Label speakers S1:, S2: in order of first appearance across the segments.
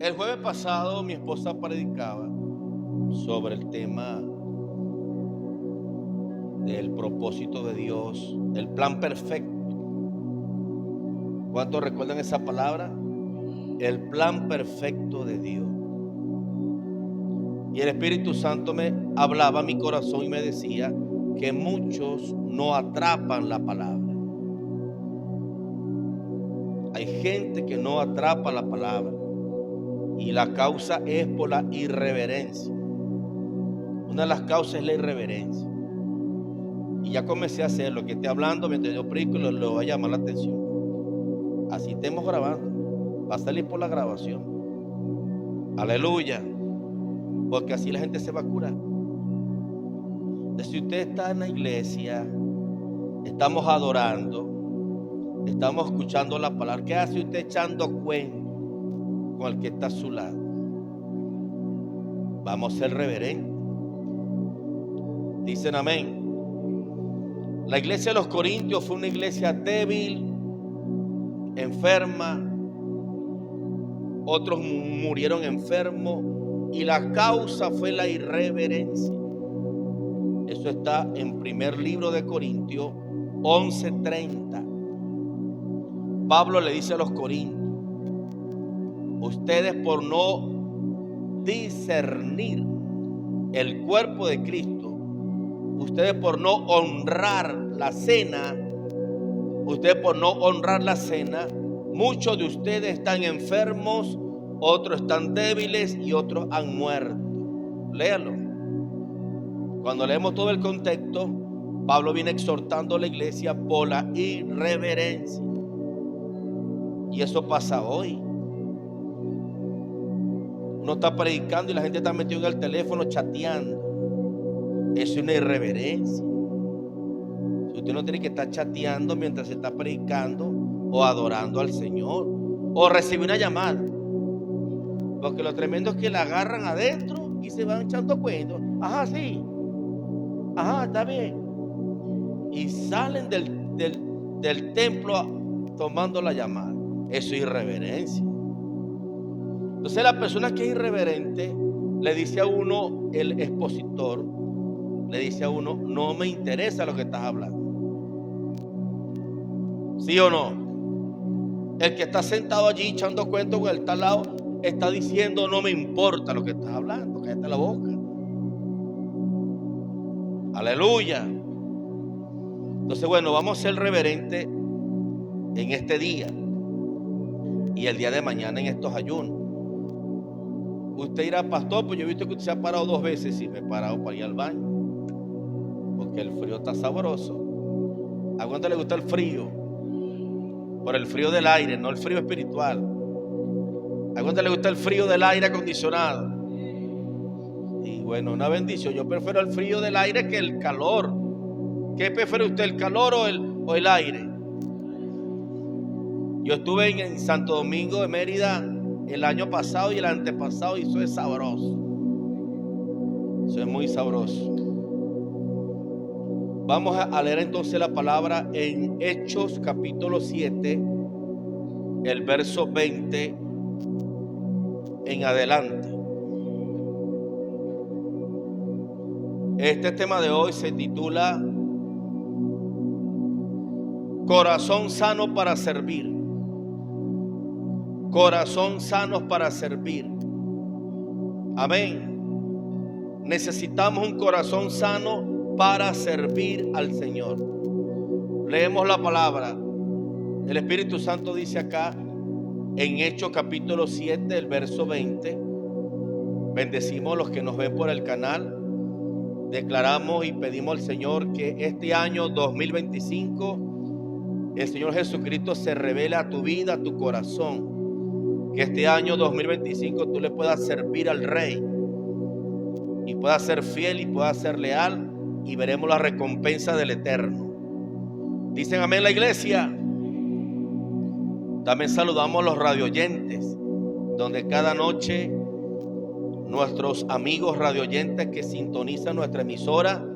S1: El jueves pasado mi esposa predicaba sobre el tema del propósito de Dios, el plan perfecto. ¿Cuántos recuerdan esa palabra? El plan perfecto de Dios. Y el Espíritu Santo me hablaba a mi corazón y me decía que muchos no atrapan la palabra. Hay gente que no atrapa la palabra y la causa es por la irreverencia. Una de las causas es la irreverencia. Y ya comencé a hacer lo que esté hablando mientras yo predico, le va a llamar la atención. Así estemos grabando, va a salir por la grabación. Aleluya. Porque así la gente se va a curar. Entonces, si usted está en la iglesia, estamos adorando, estamos escuchando la palabra, ¿qué hace usted echando cuento con el que está a su lado? Vamos a ser reverentes. Dicen amén. La iglesia de los Corintios fue una iglesia débil, enferma. Otros murieron enfermos y la causa fue la irreverencia. Eso está en primer libro de Corintios 11:30. Pablo le dice a los corintios: ustedes por no discernir el cuerpo de Cristo, ustedes por no honrar la cena, muchos de ustedes están enfermos, otros están débiles y otros han muerto. Léalo. Cuando leemos todo el contexto, Pablo viene exhortando a la iglesia por la irreverencia. Y eso pasa hoy. Uno está predicando y la gente está metida en el teléfono chateando. Eso es una irreverencia. Si usted no tiene que estar chateando mientras se está predicando o adorando al Señor o recibir una llamada. Porque lo tremendo es que la agarran adentro y se van echando cuentos. Ajá, sí. Ajá, está bien. Y salen del templo tomando la llamada. Eso es irreverencia. Entonces la persona que es irreverente le dice a uno, el expositor, le dice a uno: no me interesa lo que estás hablando. ¿Sí o no? El que está sentado allí echando cuentos con el tal lado está diciendo: no me importa lo que estás hablando, cállate la boca. Aleluya. Entonces, bueno, vamos a ser reverentes en este día y el día de mañana en estos ayunos. Usted dirá: pastor, pues yo he visto que usted se ha parado 2 veces. Sí, me he parado para ir al baño, porque el frío está sabroso. ¿A cuánto le gusta el frío? Por el frío del aire, no el frío espiritual. ¿A cuánto le gusta el frío del aire acondicionado? Y bueno, una bendición. Yo prefiero el frío del aire que el calor. ¿Qué prefiere usted, el calor o el aire? Yo estuve en Santo Domingo de Mérida el año pasado y el antepasado, y eso es sabroso. Eso es muy sabroso. Vamos a leer entonces la palabra en Hechos capítulo 7, el verso 20 en adelante. Este tema de hoy se titula Corazón sano para servir. Corazón sano para servir. Amén. Necesitamos un corazón sano para servir al Señor. Leemos la palabra. El Espíritu Santo dice acá en Hechos capítulo 7, el verso 20. Bendecimos a los que nos ven por el canal. Declaramos y pedimos al Señor que este año 2025 el Señor Jesucristo se revele a tu vida, a tu corazón. Que este año 2025 tú le puedas servir al Rey y puedas ser fiel y puedas ser leal, y veremos la recompensa del Eterno. Dicen amén la iglesia. También saludamos a los radioyentes, donde cada noche nuestros amigos radioyentes que sintonizan nuestra emisora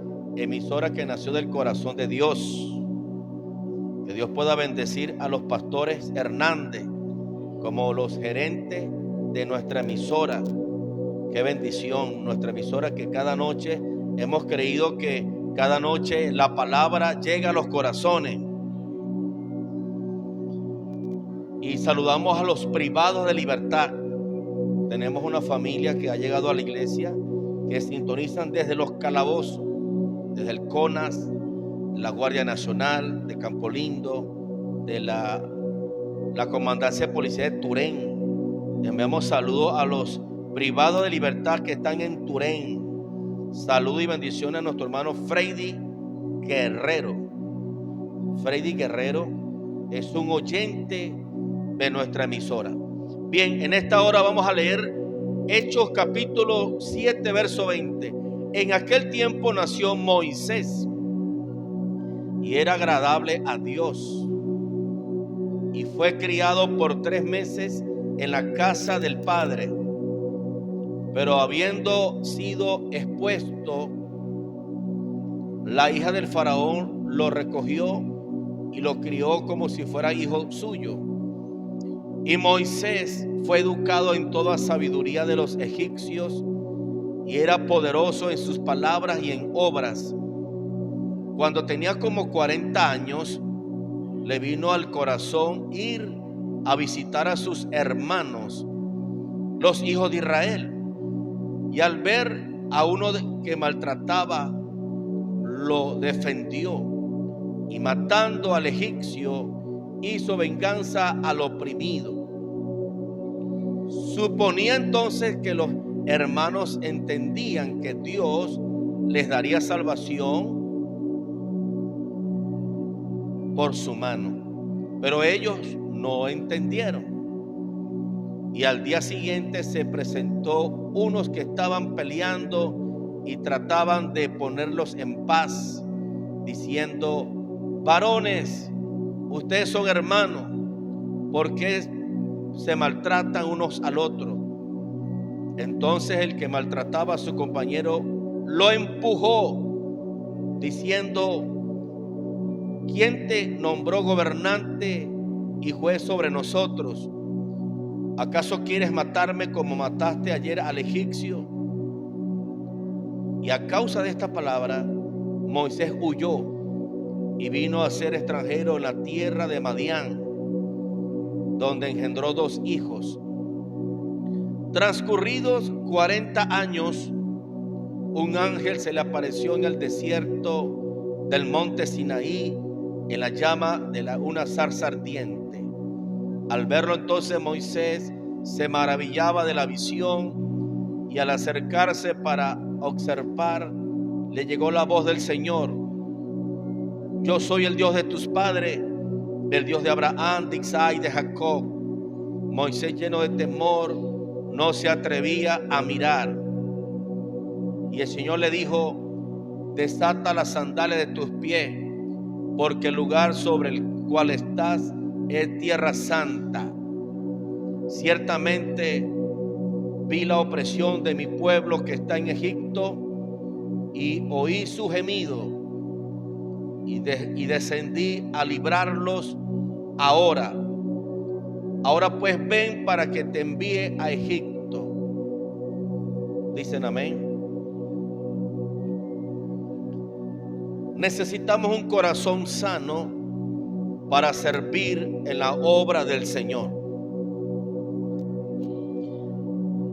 S1: que nació del corazón de Dios. Dios pueda bendecir a los pastores Hernández como los gerentes de nuestra emisora. Qué bendición, nuestra emisora, que cada noche hemos creído que cada noche la palabra llega a los corazones. Y saludamos a los privados de libertad. Tenemos una familia que ha llegado a la iglesia, que sintonizan desde los calabozos, desde el CONAS, la Guardia Nacional de Campo Lindo, de la Comandancia de Policía de Turén. Enviamos saludos a los privados de libertad que están en Turén. Saludos y bendiciones a nuestro hermano Freddy Guerrero. Freddy Guerrero es un oyente de nuestra emisora. Bien, en esta hora vamos a leer Hechos capítulo 7, verso 20. En aquel tiempo nació Moisés y era agradable a Dios, y fue criado por 3 meses en la casa del Padre. Pero habiendo sido expuesto, la hija del faraón lo recogió y lo crió como si fuera hijo suyo. Y Moisés fue educado en toda sabiduría de los egipcios y era poderoso en sus palabras y en obras. Cuando tenía como 40 años, le vino al corazón ir a visitar a sus hermanos, los hijos de Israel. Y al ver a uno que maltrataba, lo defendió, y matando al egipcio, hizo venganza al oprimido. Suponía entonces que los hermanos entendían que Dios les daría salvación por su mano, pero ellos no entendieron. Y al día siguiente se presentó unos que estaban peleando y trataban de ponerlos en paz, diciendo: varones, ustedes son hermanos, ¿por qué se maltratan unos al otro? Entonces el que maltrataba a su compañero lo empujó, diciendo: ¿quién te nombró gobernante y juez sobre nosotros? ¿Acaso quieres matarme como mataste ayer al egipcio? Y a causa de esta palabra, Moisés huyó y vino a ser extranjero en la tierra de Madián, donde engendró 2 hijos. Transcurridos 40 años, un ángel se le apareció en el desierto del monte Sinaí, en la llama de una zarza ardiente. Al verlo entonces Moisés se maravillaba de la visión, y al acercarse para observar, le llegó la voz del Señor: yo soy el Dios de tus padres, el Dios de Abraham, de Isaac y de Jacob. Moisés, lleno de temor, no se atrevía a mirar. Y el Señor le dijo: desata las sandalias de tus pies, porque el lugar sobre el cual estás es tierra santa. Ciertamente vi la opresión de mi pueblo que está en Egipto, y oí su gemido, y descendí a librarlos ahora. Ahora pues ven para que te envíe a Egipto. Dicen amén. Necesitamos un corazón sano para servir en la obra del Señor.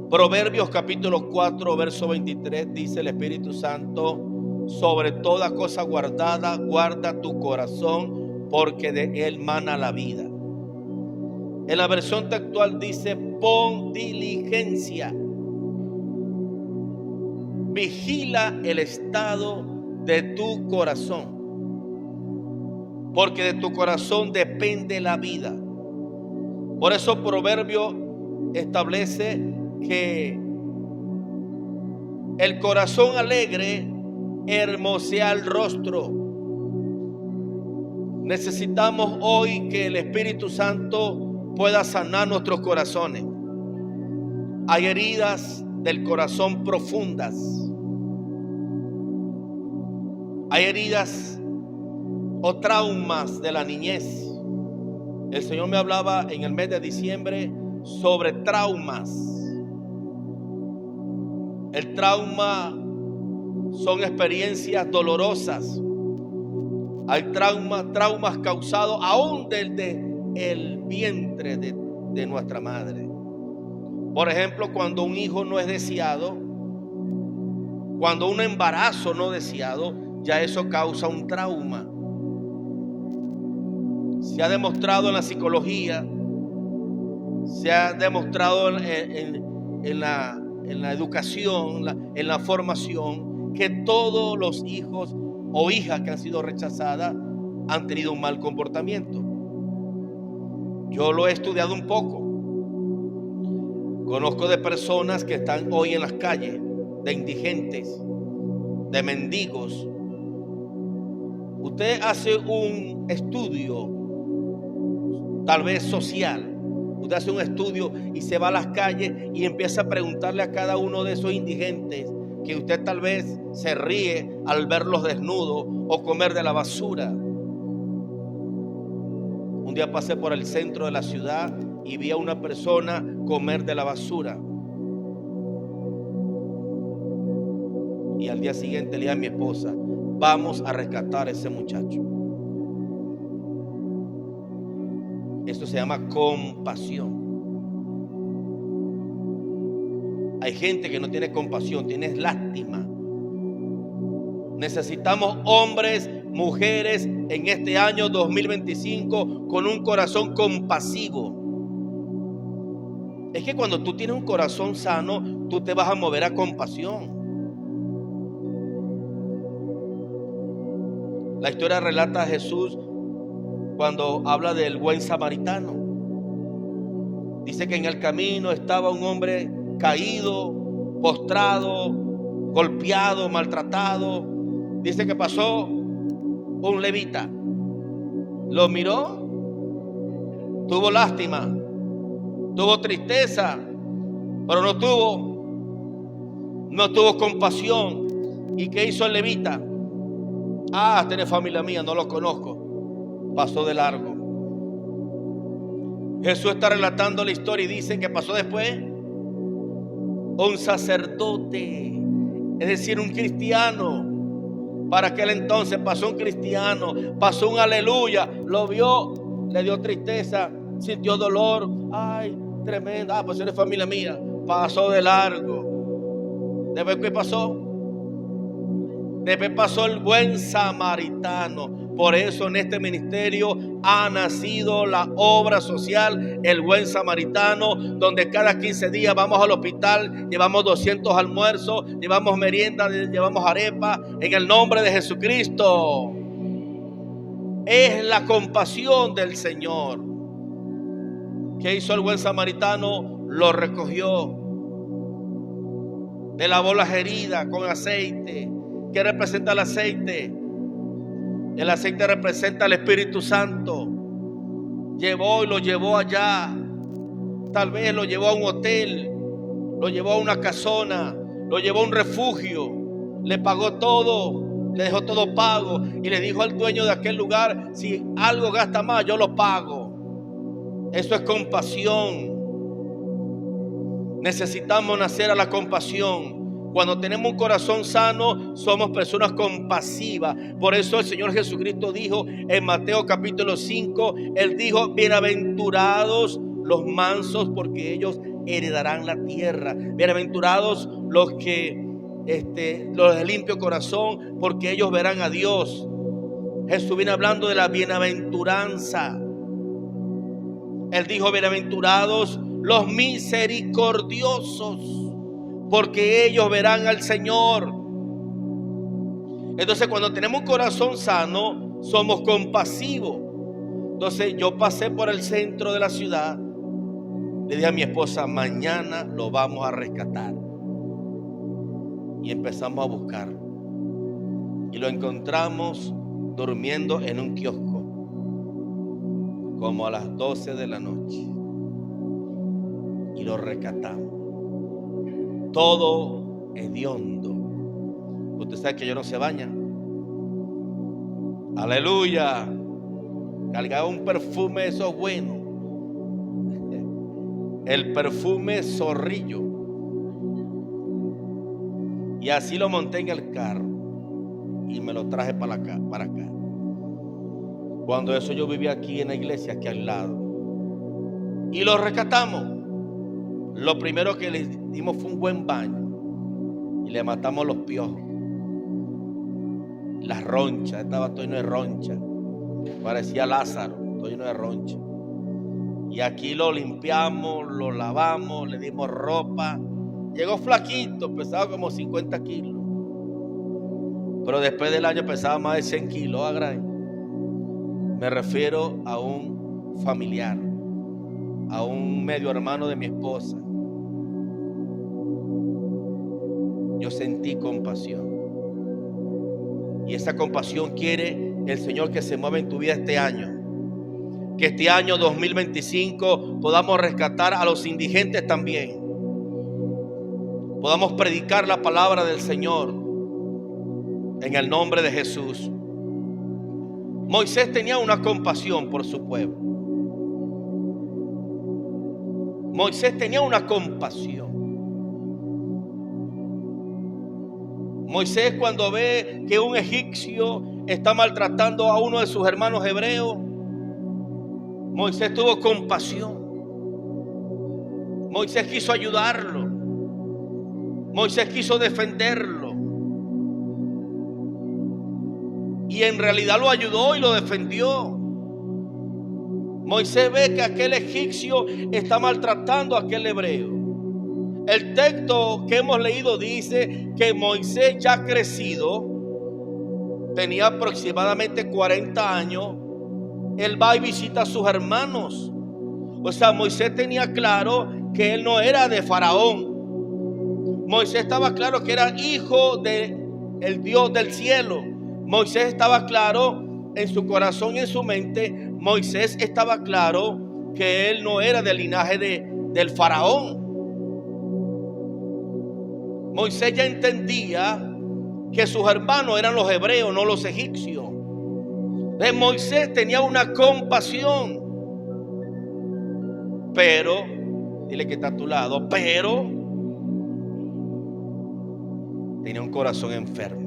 S1: Proverbios capítulo 4, verso 23 dice el Espíritu Santo: sobre toda cosa guardada, guarda tu corazón, porque de él mana la vida. En la versión textual dice: pon diligencia, vigila el estado de tu corazón, porque de tu corazón depende la vida. Por eso Proverbio establece que el corazón alegre hermosea el rostro. Necesitamos hoy que el Espíritu Santo pueda sanar nuestros corazones. Hay heridas del corazón profundas. Hay heridas o traumas de la niñez. El Señor me hablaba en el mes de diciembre sobre traumas. El trauma son experiencias dolorosas. Hay traumas causados aún desde el vientre de nuestra madre. Por ejemplo, cuando un hijo no es deseado, cuando un embarazo no deseado, ya eso causa un trauma. Se ha demostrado en la psicología, se ha demostrado en la educación, en la formación, que todos los hijos o hijas que han sido rechazadas han tenido un mal comportamiento. Yo lo he estudiado un poco. Conozco de personas que están hoy en las calles, de indigentes, de mendigos. Usted hace un estudio, tal vez social. Usted hace un estudio y se va a las calles y empieza a preguntarle a cada uno de esos indigentes, que usted tal vez se ríe al verlos desnudos o comer de la basura. Un día pasé por el centro de la ciudad y vi a una persona comer de la basura. Y al día siguiente le dije a mi esposa: vamos a rescatar a ese muchacho. Esto se llama compasión. Hay gente que no tiene compasión, tiene lástima. Necesitamos hombres, mujeres en este año 2025 con un corazón compasivo. Es que cuando tú tienes un corazón sano, tú te vas a mover a compasión. La historia relata a Jesús cuando habla del buen samaritano. Dice que en el camino estaba un hombre caído, postrado, golpeado, maltratado. Dice que pasó un levita, lo miró, tuvo lástima, tuvo tristeza, pero no tuvo compasión. ¿Y qué hizo el levita? Este es familia mía, no lo conozco. Pasó de largo. Jesús está relatando la historia y dice que pasó después un sacerdote, es decir, un cristiano. Para aquel entonces pasó un cristiano, pasó un aleluya, lo vio, le dio tristeza, sintió dolor. Ay, tremendo. Pues eres familia mía. Pasó de largo. ¿Después qué pasó? Después pasó el buen samaritano. Por eso en este ministerio ha nacido la obra social El Buen Samaritano, donde cada 15 días vamos al hospital, llevamos 200 almuerzos, llevamos merienda, llevamos arepa, en el nombre de Jesucristo. Es la compasión del Señor. ¿Qué hizo el buen samaritano? Lo recogió, le lavó las heridas con aceite. ¿Qué representa el aceite? El aceite representa al Espíritu Santo. Lo llevó allá. Tal vez lo llevó a un hotel, lo llevó a una casona, lo llevó a un refugio, le pagó todo, le dejó todo pago y le dijo al dueño de aquel lugar: si algo gasta más, yo lo pago. Eso es compasión. Necesitamos nacer a la compasión. Cuando tenemos un corazón sano, somos personas compasivas. Por eso el Señor Jesucristo dijo en Mateo capítulo 5, Él dijo: bienaventurados los mansos, porque ellos heredarán la tierra. Bienaventurados los de limpio corazón, porque ellos verán a Dios. Jesús viene hablando de la bienaventuranza. Él dijo: bienaventurados los misericordiosos, porque ellos verán al Señor. Entonces, cuando tenemos un corazón sano, somos compasivos. Entonces, yo pasé por el centro de la ciudad, le dije a mi esposa: mañana lo vamos a rescatar. Y empezamos a buscarlo. Y lo encontramos durmiendo en un kiosco, como a las 12 de la noche. Y lo rescatamos. Todo hediondo. Usted sabe que ellos no se bañan. Aleluya. Cargaba un perfume, eso bueno. el perfume Zorrillo. Y así lo monté en el carro y me lo traje para acá. Cuando eso yo vivía aquí en la iglesia, aquí al lado. Y lo rescatamos. Lo primero que le dimos fue un buen baño. Y le matamos los piojos. Las ronchas. Estaba todo lleno de ronchas. Parecía Lázaro, todo lleno de ronchas. Y aquí lo limpiamos, lo lavamos, le dimos ropa. Llegó flaquito, pesaba como 50 kilos. Pero después del año pesaba más de 100 kilos. Me refiero a un familiar, a un medio hermano de mi esposa. Yo sentí compasión. Y esa compasión quiere el Señor que se mueva en tu vida este año. Que este año 2025 podamos rescatar a los indigentes también. Podamos predicar la palabra del Señor en el nombre de Jesús. Moisés tenía una compasión por su pueblo. Moisés tenía una compasión. Moisés, cuando ve que un egipcio está maltratando a uno de sus hermanos hebreos, Moisés tuvo compasión. Moisés quiso ayudarlo. Moisés quiso defenderlo. Y en realidad lo ayudó y lo defendió. Moisés ve que aquel egipcio está maltratando a aquel hebreo. El texto que hemos leído dice que Moisés, ya crecido, tenía aproximadamente 40 años. Él va y visita a sus hermanos. O sea, Moisés tenía claro que él no era de Faraón. Moisés estaba claro que era hijo del Dios del cielo. Moisés estaba claro en su corazón y en su mente. Moisés estaba claro que él no era del linaje del Faraón. Moisés ya entendía que sus hermanos eran los hebreos, no los egipcios. Moisés tenía una compasión. Pero, dile que está a tu lado, pero tenía un corazón enfermo.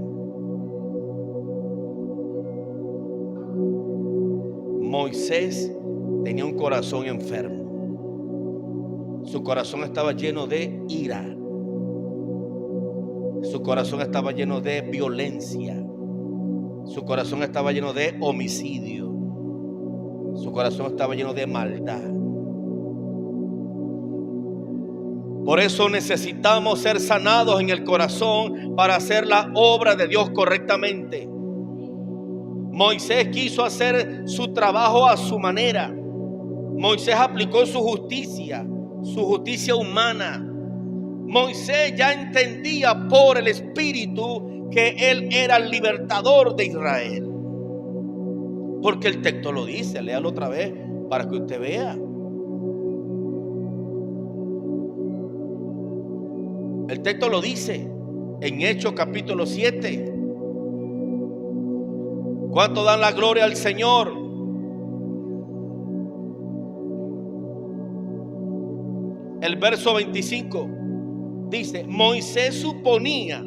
S1: Moisés tenía un corazón enfermo. Su corazón estaba lleno de ira. Su corazón estaba lleno de violencia. Su corazón estaba lleno de homicidio. Su corazón estaba lleno de maldad. Por eso necesitamos ser sanados en el corazón para hacer la obra de Dios correctamente. Moisés quiso hacer su trabajo a su manera. Moisés aplicó su justicia humana. Moisés ya entendía por el Espíritu que él era el libertador de Israel. Porque el texto lo dice, léalo otra vez para que usted vea. El texto lo dice en Hechos capítulo 7. ¿Cuánto dan la gloria al Señor? El verso 25 dice: Moisés suponía.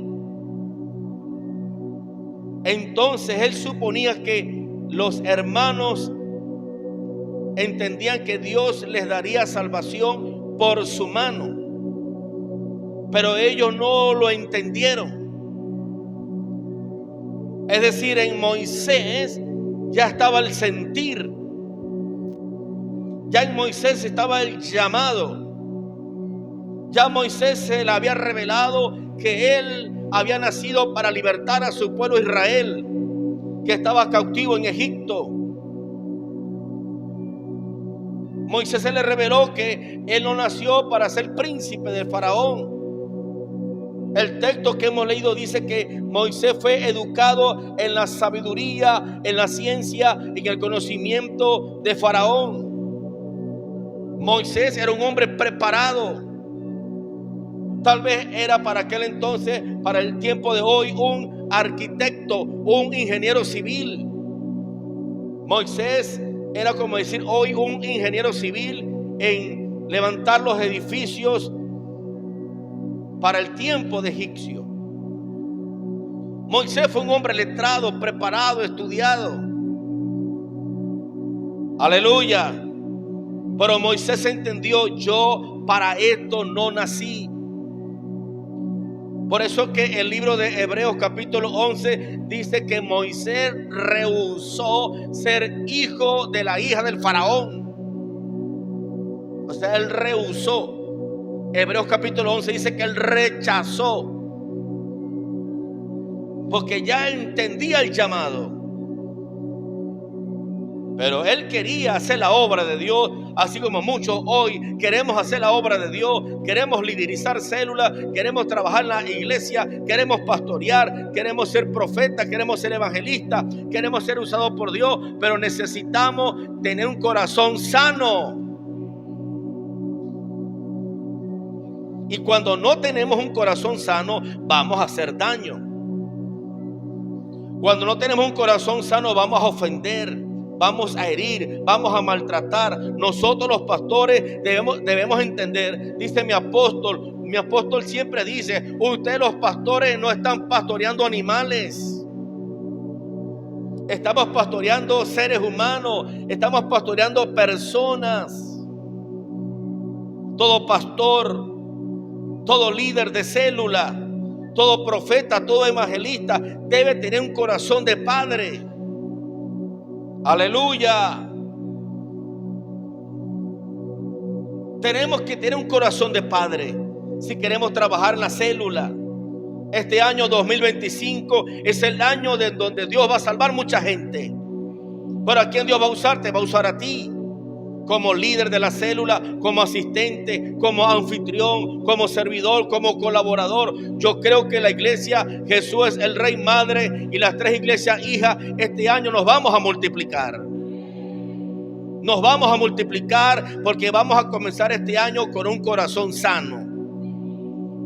S1: Entonces él suponía que los hermanos entendían que Dios les daría salvación por su mano. Pero ellos no lo entendieron. Es decir, en Moisés ya estaba el sentir. Ya en Moisés estaba el llamado. Ya a Moisés se le había revelado que él había nacido para libertar a su pueblo Israel, que estaba cautivo en Egipto. Moisés se le reveló que él no nació para ser príncipe del faraón. El texto que hemos leído dice que Moisés fue educado en la sabiduría, en la ciencia, en el conocimiento de Faraón. Moisés era un hombre preparado. Tal vez era para aquel entonces, para el tiempo de hoy, un arquitecto, un ingeniero civil. Moisés era como decir hoy un ingeniero civil en levantar los edificios para el tiempo de egipcio. Moisés fue un hombre letrado, preparado, estudiado. Aleluya. Pero Moisés entendió: yo para esto no nací. Por eso que el libro de Hebreos capítulo 11 dice que Moisés rehusó ser hijo de la hija del faraón. O sea, él rehusó. Hebreos capítulo 11 dice que él rechazó, porque ya entendía el llamado. Pero él quería hacer la obra de Dios, así como muchos hoy queremos hacer la obra de Dios. Queremos liderizar células, queremos trabajar en la iglesia, queremos pastorear, queremos ser profetas, queremos ser evangelistas, queremos ser usados por Dios, pero necesitamos tener un corazón sano. Y cuando no tenemos un corazón sano, vamos a hacer daño. Cuando no tenemos un corazón sano, vamos a ofender, vamos a herir, vamos a maltratar. Nosotros los pastores debemos entender, dice mi apóstol siempre dice: ustedes los pastores no están pastoreando animales, estamos pastoreando seres humanos, estamos pastoreando personas. Todo pastor, todo líder de célula, todo profeta, todo evangelista debe tener un corazón de padre. Aleluya. Tenemos que tener un corazón de padre si queremos trabajar en la célula. Este año 2025 es el año de donde Dios va a salvar mucha gente. Pero ¿a quién Dios va a usar? Te va a usar a ti, como líder de la célula, como asistente, como anfitrión, como servidor, como colaborador. Yo creo que la iglesia Jesús es el Rey Madre y las 3 iglesias hijas, este año nos vamos a multiplicar. Nos vamos a multiplicar porque vamos a comenzar este año con un corazón sano.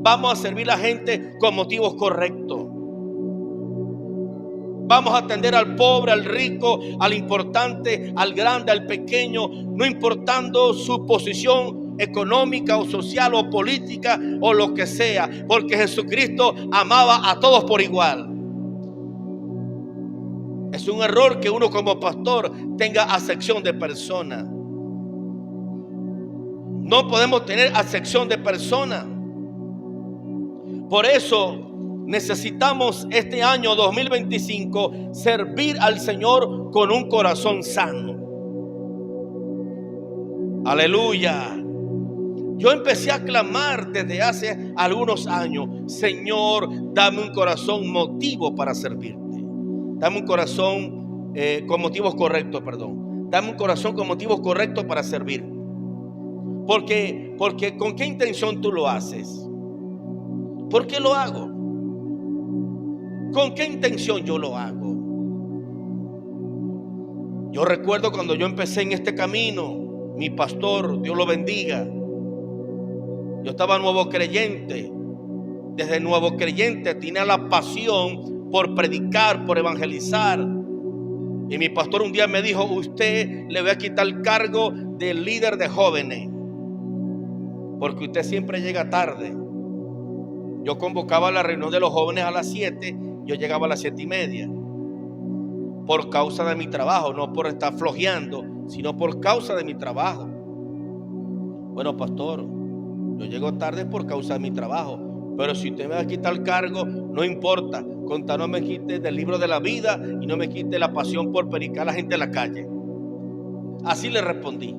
S1: Vamos a servir a la gente con motivos correctos. Vamos a atender al pobre, al rico, al importante, al grande, al pequeño, no importando su posición económica o social o política o lo que sea, porque Jesucristo amaba a todos por igual. Es un error que uno como pastor tenga acepción de personas. No podemos tener acepción de personas. Por eso necesitamos este año 2025 servir al Señor con un corazón sano. Aleluya. Yo empecé a clamar desde hace algunos años: Señor, dame un corazón motivo para servirte. Dame un corazón con motivos correctos, Dame un corazón con motivos correctos para servir. Porque ¿con qué intención tú lo haces? ¿Por qué lo hago? ¿Con qué intención yo lo hago? Yo recuerdo cuando yo empecé en este camino, mi pastor, Dios lo bendiga, yo estaba nuevo creyente. Desde nuevo creyente tenía la pasión por predicar, por evangelizar. Y mi pastor un día me dijo: usted le voy a quitar el cargo de líder de jóvenes, porque usted siempre llega tarde. Yo convocaba la reunión de los jóvenes a las 7, yo llegaba a las 7:30. Por causa de mi trabajo, no por estar flojeando, sino por causa de mi trabajo. Bueno, pastor, yo llego tarde por causa de mi trabajo, pero si usted me va a quitar el cargo, no importa. Conta, no me quite del libro de la vida y no me quite la pasión por predicar a la gente en la calle. Así le respondí.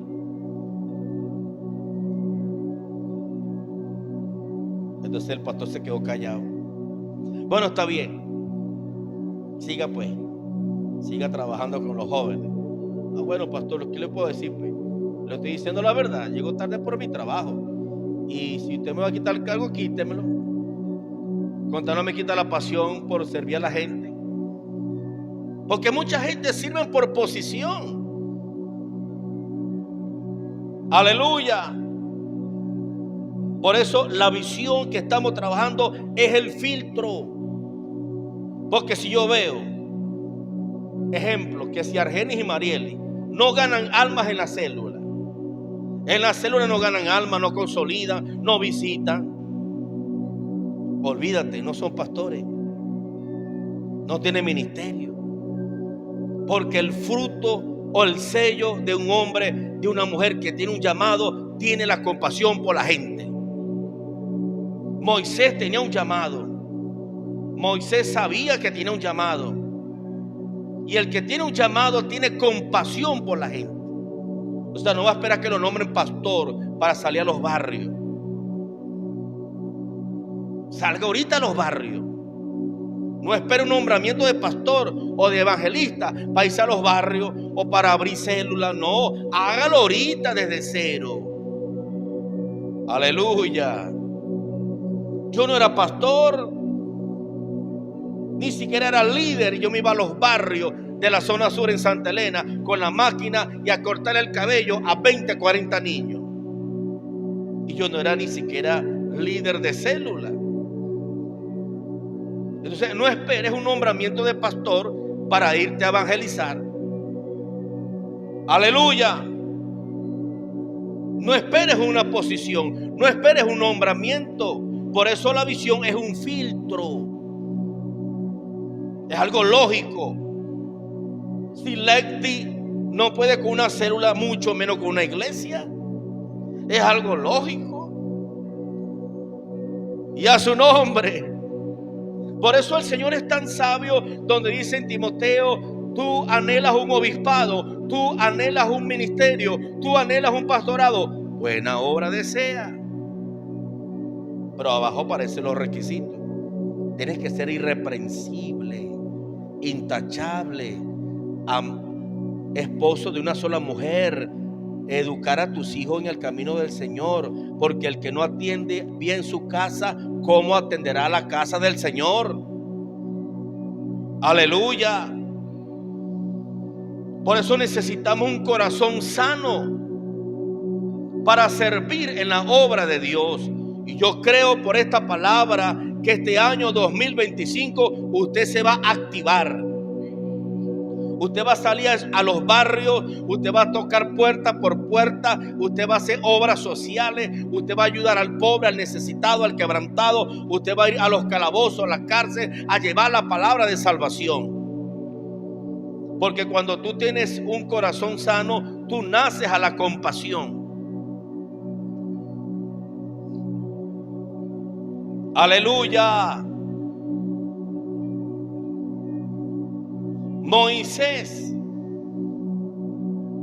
S1: Entonces el pastor se quedó callado. Bueno, está bien. Siga pues. Siga trabajando con los jóvenes. Ah, bueno, pastor, ¿qué le puedo decir? Pues? Le estoy diciendo la verdad. Llego tarde por mi trabajo. Y si usted me va a quitar el cargo, quítemelo. Conta, no me quita la pasión por servir a la gente. Porque mucha gente sirve por posición. Aleluya. Por eso la visión que estamos trabajando es el filtro. Porque si yo veo, ejemplo, que si Argenis y Marieli no ganan almas en la célula, En la célula no ganan alma, no consolidan, no visitan. Olvídate, no son pastores, no tienen ministerio. Porque el fruto o el sello de un hombre, de una mujer que tiene un llamado, tiene la compasión por la gente. Moisés tenía un llamado. Moisés sabía que tenía un llamado. Y el que tiene un llamado tiene compasión por la gente. O sea, no va a esperar que lo nombren pastor para salir a los barrios. Salga ahorita a los barrios. No espere un nombramiento de pastor o de evangelista para irse a los barrios o para abrir células. No, hágalo ahorita desde cero. Aleluya. Yo no era pastor, ni siquiera era líder. Y yo me iba a los barrios de la zona sur en Santa Elena con la máquina y a cortar el cabello a 20, 40 niños. Y yo no era ni siquiera líder de célula. Entonces no esperes un nombramiento de pastor para irte a evangelizar. Aleluya. No esperes una posición, no esperes un nombramiento. Por eso la visión es un filtro. Es algo lógico. Si Lexi no puede con una célula, mucho menos con una iglesia. Es algo lógico. Y a su nombre. Por eso el Señor es tan sabio, donde dice en Timoteo: tú anhelas un obispado, tú anhelas un ministerio, tú anhelas un pastorado. Buena obra desea. Pero abajo aparecen los requisitos. Tienes que ser irreprensible, intachable, esposo de una sola mujer, educar a tus hijos en el camino del Señor, porque el que no atiende bien su casa, ¿cómo atenderá la casa del Señor? Aleluya. Por eso necesitamos un corazón sano para servir en la obra de Dios. Y yo creo por esta palabra que este año 2025 usted se va a activar. Usted va a salir a los barrios, usted va a tocar puerta por puerta, usted va a hacer obras sociales, usted va a ayudar al pobre, al necesitado, al quebrantado, usted va a ir a los calabozos, a las cárceles, a llevar la palabra de salvación. Porque cuando tú tienes un corazón sano, tú naces a la compasión. Aleluya. Moisés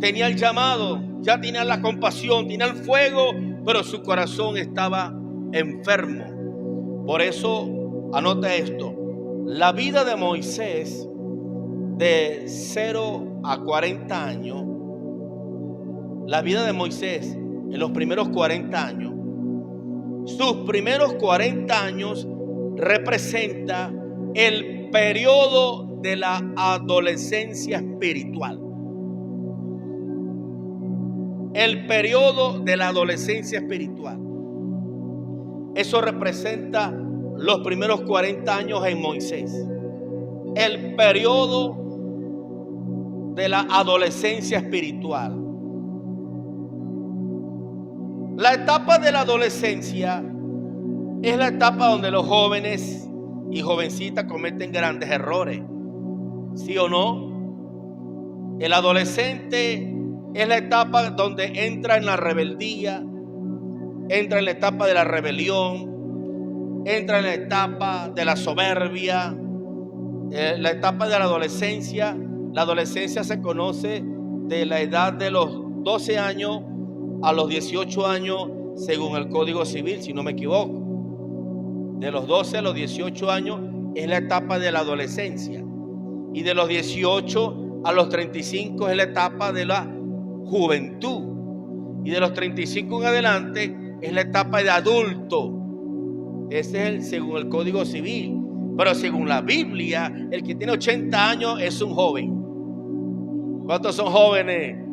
S1: tenía el llamado, ya tenía la compasión, tenía el fuego, pero su corazón estaba enfermo. Por eso, anota esto: la vida de Moisés de 0 a 40 años, la vida de Moisés en los primeros 40 años, sus primeros 40 años representa el periodo de la adolescencia espiritual. El periodo de la adolescencia espiritual. Eso representa los primeros 40 años en Moisés. El periodo de la adolescencia espiritual. La etapa de la adolescencia es la etapa donde los jóvenes y jovencitas cometen grandes errores. ¿Sí o no? El adolescente es la etapa donde entra en la rebeldía, entra en la etapa de la rebelión, entra en la etapa de la soberbia. La etapa de la adolescencia se conoce de la edad de los 12 años a los 18 años según el Código Civil, si no me equivoco. De los 12 a los 18 años es la etapa de la adolescencia. Y de los 18 a los 35 es la etapa de la juventud. Y de los 35 en adelante es la etapa de adulto. Ese es según el Código Civil. Pero según la Biblia, el que tiene 80 años es un joven. ¿Cuántos son jóvenes?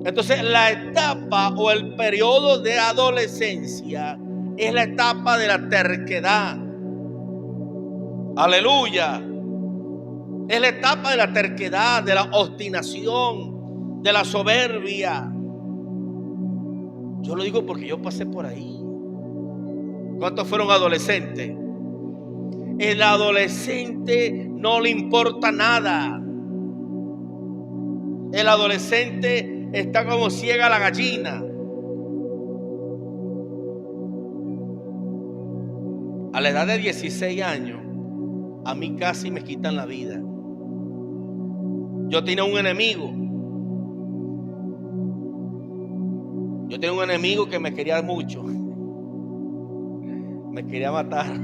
S1: Entonces la etapa o el periodo de adolescencia es la etapa de la terquedad. Aleluya. Es la etapa de la terquedad, de la obstinación, de la soberbia. Yo lo digo porque yo pasé por ahí. ¿Cuántos fueron adolescentes? El adolescente no le importa nada. El adolescente está como ciega la gallina. A la edad de 16 años, a mí casi me quitan la vida. Yo tenía un enemigo. Yo tenía un enemigo que me quería mucho. Me quería matar.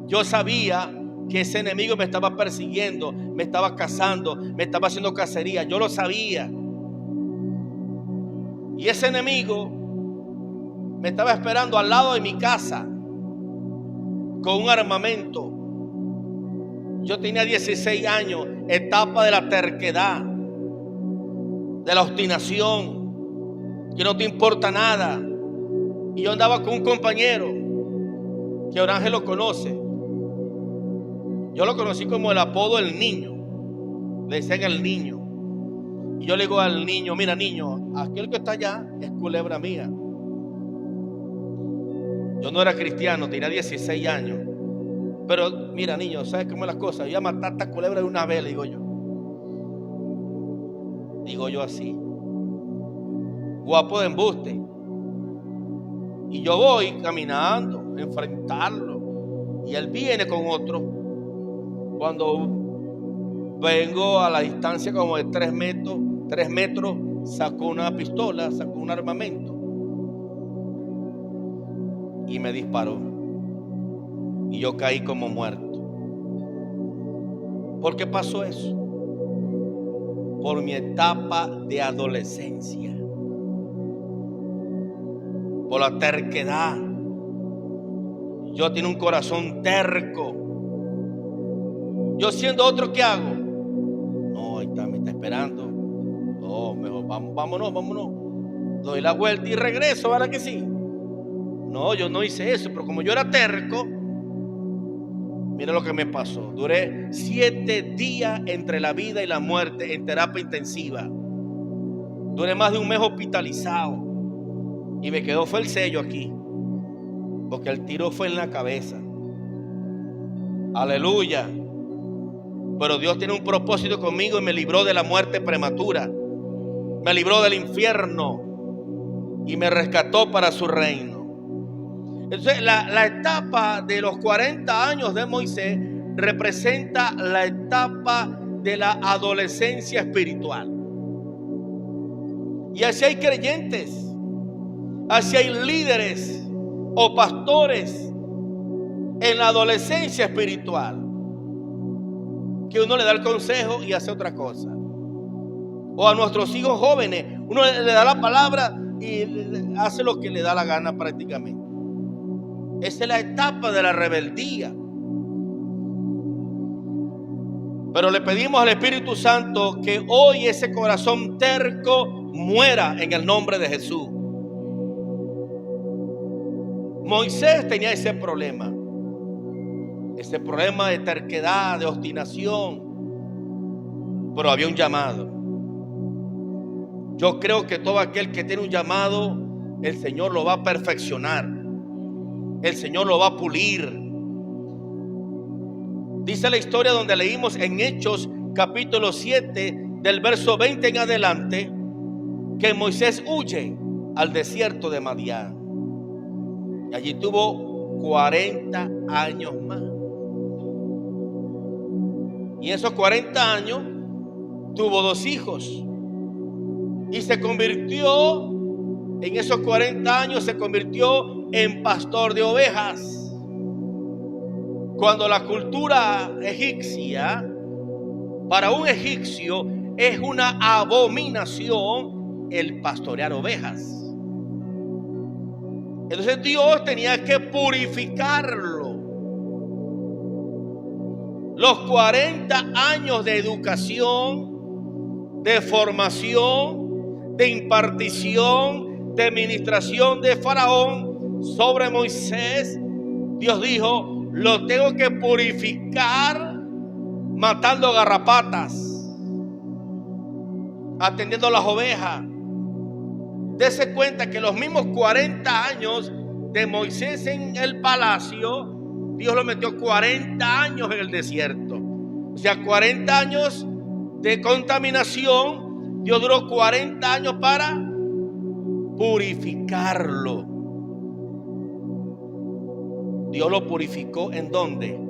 S1: Yo sabía que ese enemigo me estaba persiguiendo, me estaba cazando, me estaba haciendo cacería. Yo lo sabía. Y ese enemigo me estaba esperando al lado de mi casa con un armamento. Yo tenía 16 años, etapa de la terquedad, de la obstinación, que no te importa nada. Y yo andaba con un compañero que Orángel lo conoce. Yo lo conocí como el apodo El Niño. Le decían El Niño. Y yo le digo al niño: mira, niño, aquel que está allá es culebra mía. Yo no era cristiano, tenía 16 años. Pero mira, niño, ¿sabes cómo es la cosa? Yo voy a matar a esta culebra de una vez, le digo yo. Digo yo así. Guapo de embuste. Y yo voy caminando a enfrentarlo. Y él viene con otro. Cuando vengo a la distancia como de 3 metros, sacó una pistola, sacó un armamento y me disparó. Y yo caí como muerto. ¿Por qué pasó eso? Por mi etapa de adolescencia. Por la terquedad. Yo tengo un corazón terco. Yo siendo otro, ¿qué hago? No, ahí está, me está esperando. No, mejor vámonos. Doy la vuelta y regreso, ¿verdad que sí? No, yo no hice eso, pero como yo era terco, mira lo que me pasó. Duré 7 días entre la vida y la muerte en terapia intensiva. Duré más de un mes hospitalizado. Y me quedó fue el sello aquí, porque el tiro fue en la cabeza. Aleluya. Pero Dios tiene un propósito conmigo y me libró de la muerte prematura. Me libró del infierno y me rescató para su reino. Entonces la etapa de los 40 años de Moisés representa la etapa de la adolescencia espiritual. Y así hay creyentes, así hay líderes o pastores en la adolescencia espiritual, que uno le da el consejo y hace otra cosa. O a nuestros hijos jóvenes, uno le da la palabra y hace lo que le da la gana prácticamente. Esa es la etapa de la rebeldía. Pero le pedimos al Espíritu Santo que hoy ese corazón terco muera en el nombre de Jesús. Moisés tenía ese problema de terquedad, de obstinación, pero había un llamado. Yo creo que todo aquel que tiene un llamado, el Señor lo va a perfeccionar, el Señor lo va a pulir. Dice la historia donde leímos en Hechos capítulo 7 del verso 20 en adelante, que Moisés huye al desierto de Madián. Y allí tuvo 40 años más. Y en esos 40 años tuvo 2 hijos. Y se convirtió, en esos 40 años se convirtió en pastor de ovejas. Cuando la cultura egipcia, para un egipcio es una abominación el pastorear ovejas. Entonces Dios tenía que purificarlo. Los 40 años de educación, de formación, de impartición, de administración de Faraón sobre Moisés, Dios dijo: lo tengo que purificar matando garrapatas. atendiendo a las ovejas. Dese cuenta que los mismos 40 años de Moisés en el palacio, Dios lo metió 40 años en el desierto. O sea, 40 años de contaminación. Dios duró 40 años para purificarlo. Dios lo purificó ¿en dónde?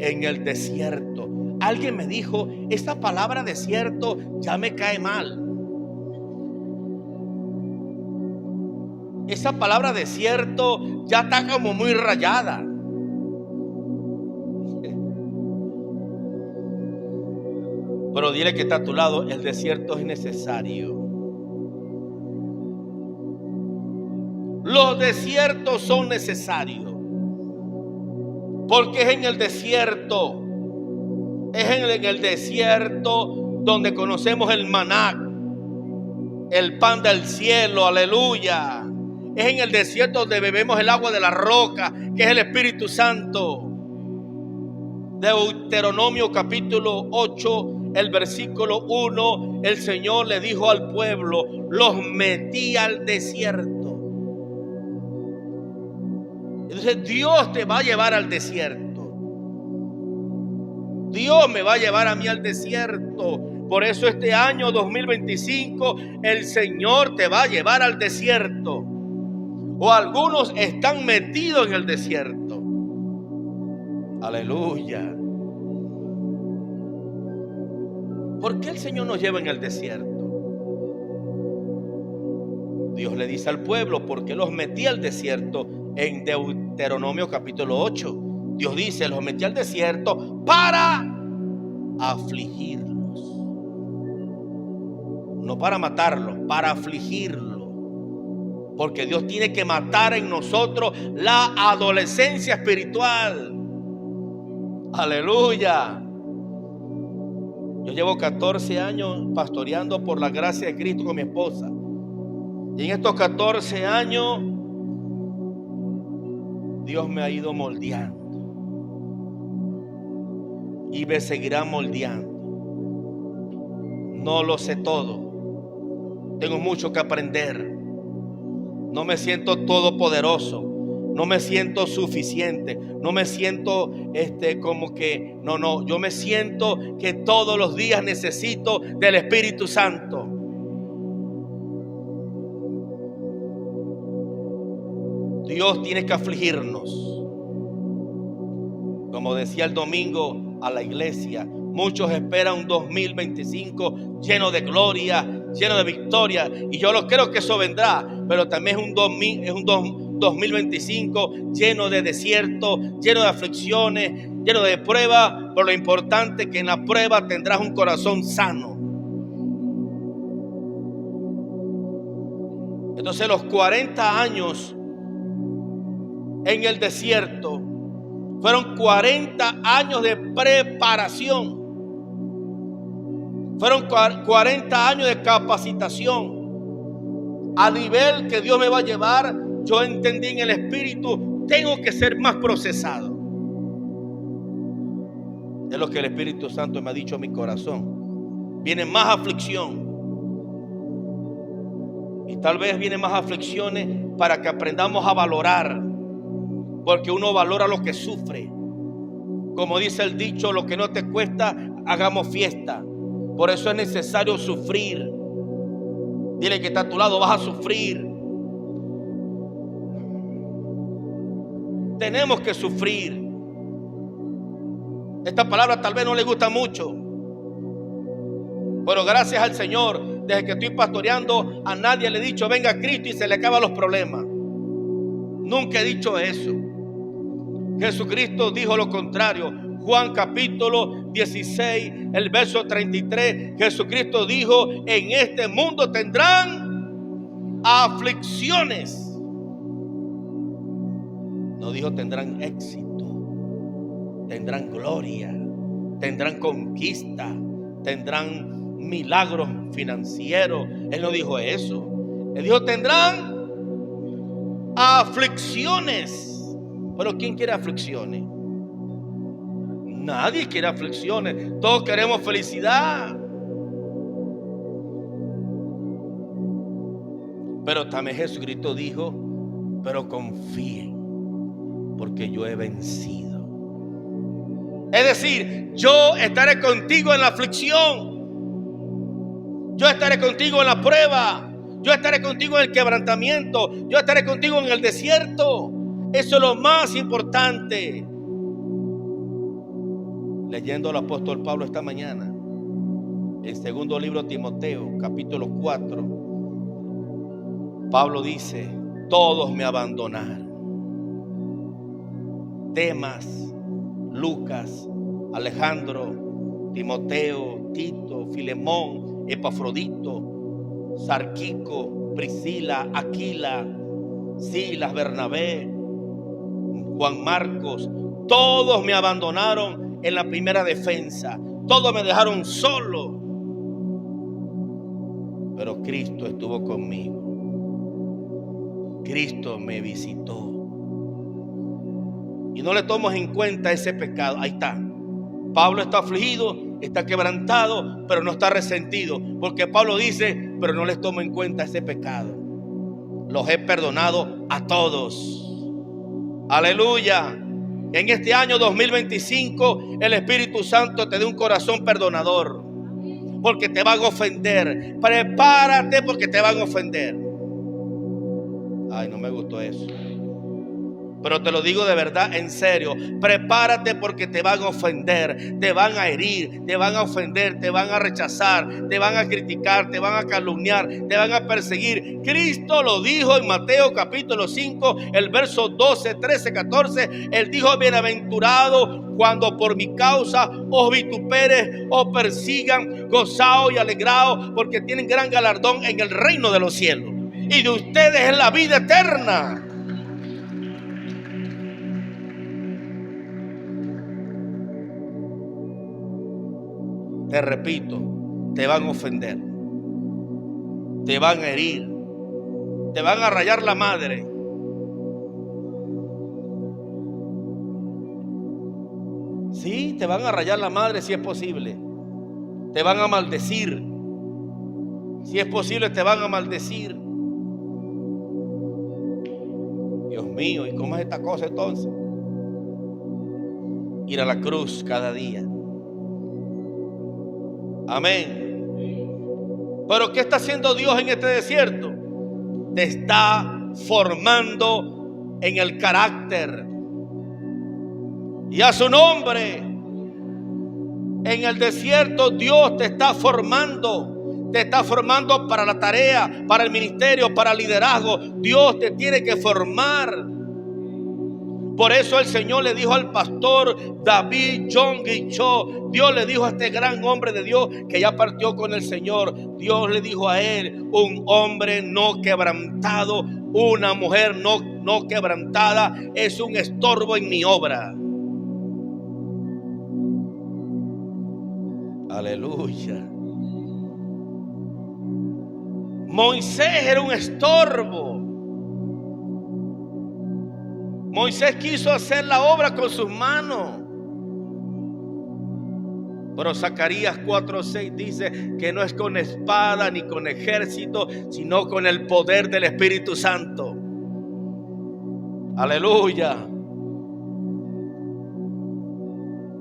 S1: En el desierto. Alguien me dijo, esta palabra desierto ya me cae mal. Esa palabra desierto ya está como muy rayada. Pero dile que está a tu lado, el desierto es necesario. Los desiertos son necesarios. Porque es en el desierto. Es en el desierto donde conocemos el maná, el pan del cielo, aleluya. Es en el desierto donde bebemos el agua de la roca, que es el Espíritu Santo. Deuteronomio capítulo 8, el versículo 1, el Señor le dijo al pueblo, los metí al desierto. Entonces Dios te va a llevar al desierto. Dios me va a llevar a mí al desierto. Por eso este año 2025 el Señor te va a llevar al desierto. O algunos están metidos en el desierto. Aleluya. ¿Por qué el Señor nos lleva en el desierto? Dios le dice al pueblo, ¿por qué los metí al desierto? En Deuteronomio capítulo 8. Dios dice, los metí al desierto para afligirlos. No para matarlos, para afligirlos. Porque Dios tiene que matar en nosotros la adolescencia espiritual. Aleluya. Yo llevo 14 años pastoreando por la gracia de Cristo con mi esposa. Y en estos 14 años Dios me ha ido moldeando. Y me seguirá moldeando. No lo sé todo. Tengo mucho que aprender. No me siento todopoderoso. No me siento suficiente. No me siento como que no. Yo me siento que todos los días necesito del Espíritu Santo. Dios tiene que afligirnos. Como decía el domingo a la iglesia, muchos esperan un 2025 lleno de gloria, lleno de victoria. Y yo lo creo que eso vendrá. Pero también es un 2025 lleno de desierto, lleno de aflicciones, lleno de pruebas. Pero lo importante es que en la prueba tendrás un corazón sano. Entonces los 40 años en el desierto fueron 40 años de preparación. Fueron 40 años de capacitación. A nivel que Dios me va a llevar, yo entendí en el Espíritu, tengo que ser más procesado. Es lo que el Espíritu Santo me ha dicho a mi corazón. Viene más aflicción. Y tal vez vienen más aflicciones para que aprendamos a valorar. Porque uno valora lo que sufre. Como dice el dicho, lo que no te cuesta, hagamos fiesta. Por eso es necesario sufrir. Dile que está a tu lado, vas a sufrir. Tenemos que sufrir. Esta palabra tal vez no le gusta mucho. Pero gracias al Señor, desde que estoy pastoreando, a nadie le he dicho, venga a Cristo y se le acaban los problemas. Nunca he dicho eso. Jesucristo dijo lo contrario. Juan capítulo 16, el verso 33. Jesucristo dijo, en este mundo tendrán aflicciones. No dijo tendrán éxito, tendrán gloria, tendrán conquista, tendrán milagros financieros. Él no dijo eso. Él dijo tendrán aflicciones. Pero ¿quién quiere aflicciones? Nadie quiere aflicciones. Todos queremos felicidad. Pero también Jesucristo dijo: pero confíen, porque yo he vencido. Es decir, yo estaré contigo en la aflicción, yo estaré contigo en la prueba, yo estaré contigo en el quebrantamiento, yo estaré contigo en el desierto. Eso es lo más importante. Leyendo al apóstol Pablo esta mañana, el segundo libro de Timoteo, capítulo 4, Pablo dice: todos me abandonaron. Demas, Lucas, Alejandro, Timoteo, Tito, Filemón, Epafrodito, Sarquico, Priscila, Aquila, Silas, Bernabé, Juan Marcos, todos me abandonaron en la primera defensa. Todos me dejaron solo. Pero Cristo estuvo conmigo. Cristo me visitó. Y no le tomo en cuenta ese pecado. Ahí está. Pablo está afligido, está quebrantado, pero no está resentido. Porque Pablo dice: pero no les tomo en cuenta ese pecado. Los he perdonado a todos. Aleluya. En este año 2025 el Espíritu Santo te dé un corazón perdonador. Porque te van a ofender. Prepárate, porque te van a ofender. Ay, no me gustó eso. Pero te lo digo de verdad, en serio. Prepárate, porque te van a ofender, te van a herir, te van a ofender, te van a rechazar, te van a criticar, te van a calumniar, te van a perseguir. Cristo lo dijo en Mateo capítulo 5, el verso 12, 13, 14. Él dijo: bienaventurado cuando por mi causa os vituperen, os persigan, gozaos y alegraos, porque tienen gran galardón en el reino de los cielos. Y de ustedes es la vida eterna. Te repito, te van a ofender, te van a herir, te van a rayar la madre. Sí, te van a rayar la madre si es posible. Te van a maldecir. Si es posible, te van a maldecir. Dios mío, ¿y cómo es esta cosa entonces? Ir a la cruz cada día. Amén. Pero ¿qué está haciendo Dios en este desierto? Te está formando en el carácter. Y a su nombre, en el desierto Dios te está formando. Te está formando para la tarea, para el ministerio, para el liderazgo. Dios te tiene que formar. Por eso el Señor le dijo al pastor David Yonggi Cho, Dios le dijo a este gran hombre de Dios que ya partió con el Señor, Dios le dijo a él: un hombre no quebrantado, una mujer no quebrantada es un estorbo en mi obra. Aleluya. Moisés era un estorbo. Moisés quiso hacer la obra con sus manos. Pero Zacarías 4:6 dice que no es con espada ni con ejército, sino con el poder del Espíritu Santo. Aleluya.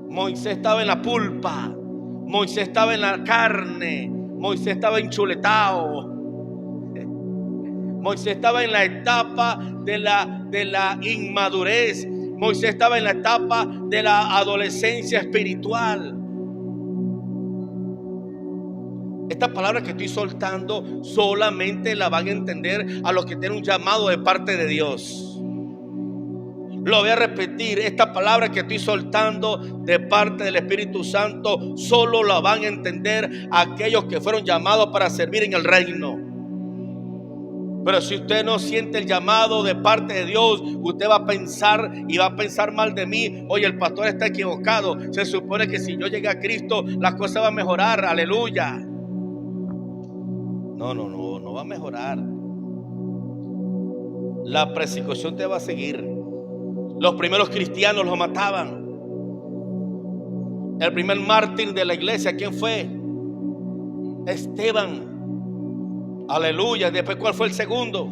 S1: Moisés estaba en la pulpa. Moisés estaba en la carne. Moisés estaba enchuletado. Moisés estaba en la etapa de la inmadurez. Moisés estaba en la etapa de la adolescencia espiritual. Esta palabra que estoy soltando solamente la van a entender a los que tienen un llamado de parte de Dios. Lo voy a repetir: esta palabra que estoy soltando de parte del Espíritu Santo solo la van a entender aquellos que fueron llamados para servir en el reino. Pero si usted no siente el llamado de parte de Dios, usted va a pensar y va a pensar mal de mí. Oye, el pastor está equivocado. Se supone que si yo llegué a Cristo, la cosa va a mejorar. Aleluya. No va a mejorar. La persecución te va a seguir. Los primeros cristianos los mataban. El primer mártir de la iglesia, ¿quién fue? Esteban. Aleluya. Después, ¿cuál fue el segundo?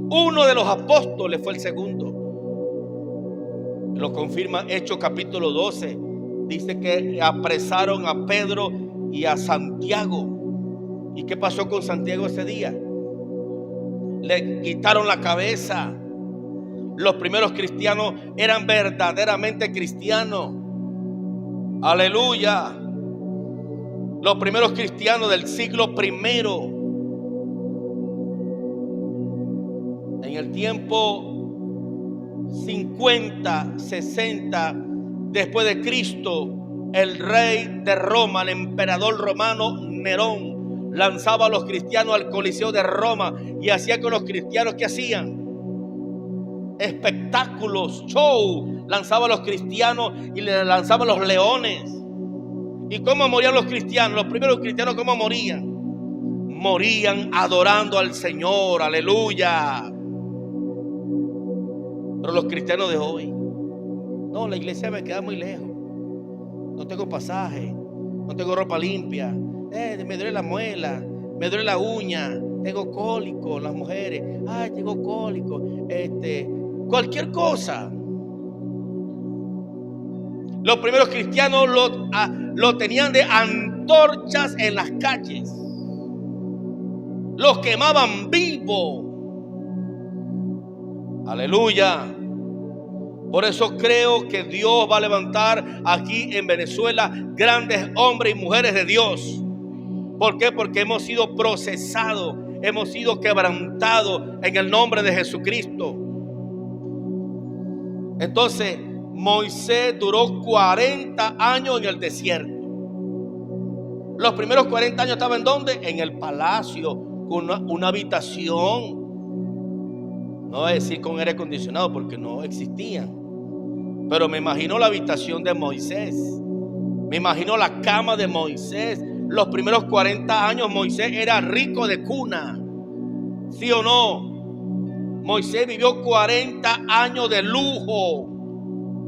S1: Uno de los apóstoles fue el segundo. Lo confirma Hechos capítulo 12. Dice que apresaron a Pedro y a Santiago. ¿Y qué pasó con Santiago ese día? Le quitaron la cabeza. Los primeros cristianos eran verdaderamente cristianos. Aleluya. Los primeros cristianos del siglo primero. En el tiempo 50, 60 después de Cristo, el rey de Roma, el emperador romano Nerón, lanzaba a los cristianos al Coliseo de Roma y hacía con los cristianos, ¿qué hacían? Espectáculos, show. Lanzaba a los cristianos y le lanzaba a los leones. ¿Y cómo morían los cristianos? Los primeros cristianos, ¿cómo morían? Morían adorando al Señor. Aleluya. Pero los cristianos de hoy, no, la iglesia me queda muy lejos, no tengo pasaje, no tengo ropa limpia, me duele la muela, me duele la uña, tengo cólico. Las mujeres, ay, tengo cólico, cualquier cosa. Los primeros cristianos lo tenían de antorchas en las calles, los quemaban vivo. Aleluya. Por eso creo que Dios va a levantar aquí en Venezuela grandes hombres y mujeres de Dios. ¿Por qué? Porque hemos sido procesados, hemos sido quebrantados en el nombre de Jesucristo. Entonces, Moisés duró 40 años en el desierto. Los primeros 40 años estaba ¿en dónde? En el palacio, con una habitación. No voy a decir con aire acondicionado porque no existían. Pero me imagino la habitación de Moisés. Me imagino la cama de Moisés. Los primeros 40 años Moisés era rico de cuna. ¿Sí o no? Moisés vivió 40 años de lujo,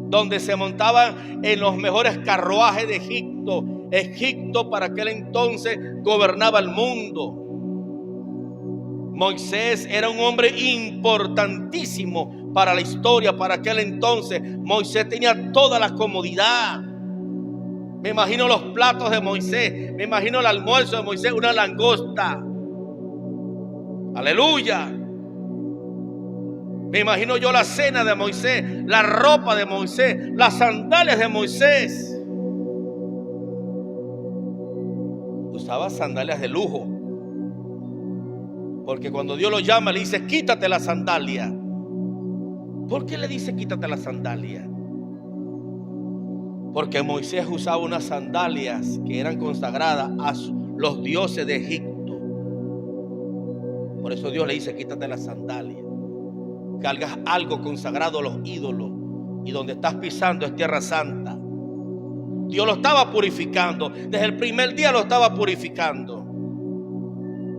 S1: donde se montaban en los mejores carruajes de Egipto. Egipto para aquel entonces gobernaba el mundo. Moisés era un hombre importantísimo para la historia, para aquel entonces. Moisés tenía toda la comodidad. Me imagino los platos de Moisés, me imagino el almuerzo de Moisés, una langosta. Aleluya. Me imagino yo la cena de Moisés, la ropa de Moisés, las sandalias de Moisés. Usaba sandalias de lujo. Porque cuando Dios lo llama, le dice, quítate la sandalia. ¿Por qué le dice quítate la sandalia? Porque Moisés usaba unas sandalias que eran consagradas a los dioses de Egipto. Por eso Dios le dice, quítate la sandalia. Cargas algo consagrado a los ídolos. Y donde estás pisando es tierra santa. Dios lo estaba purificando. Desde el primer día lo estaba purificando.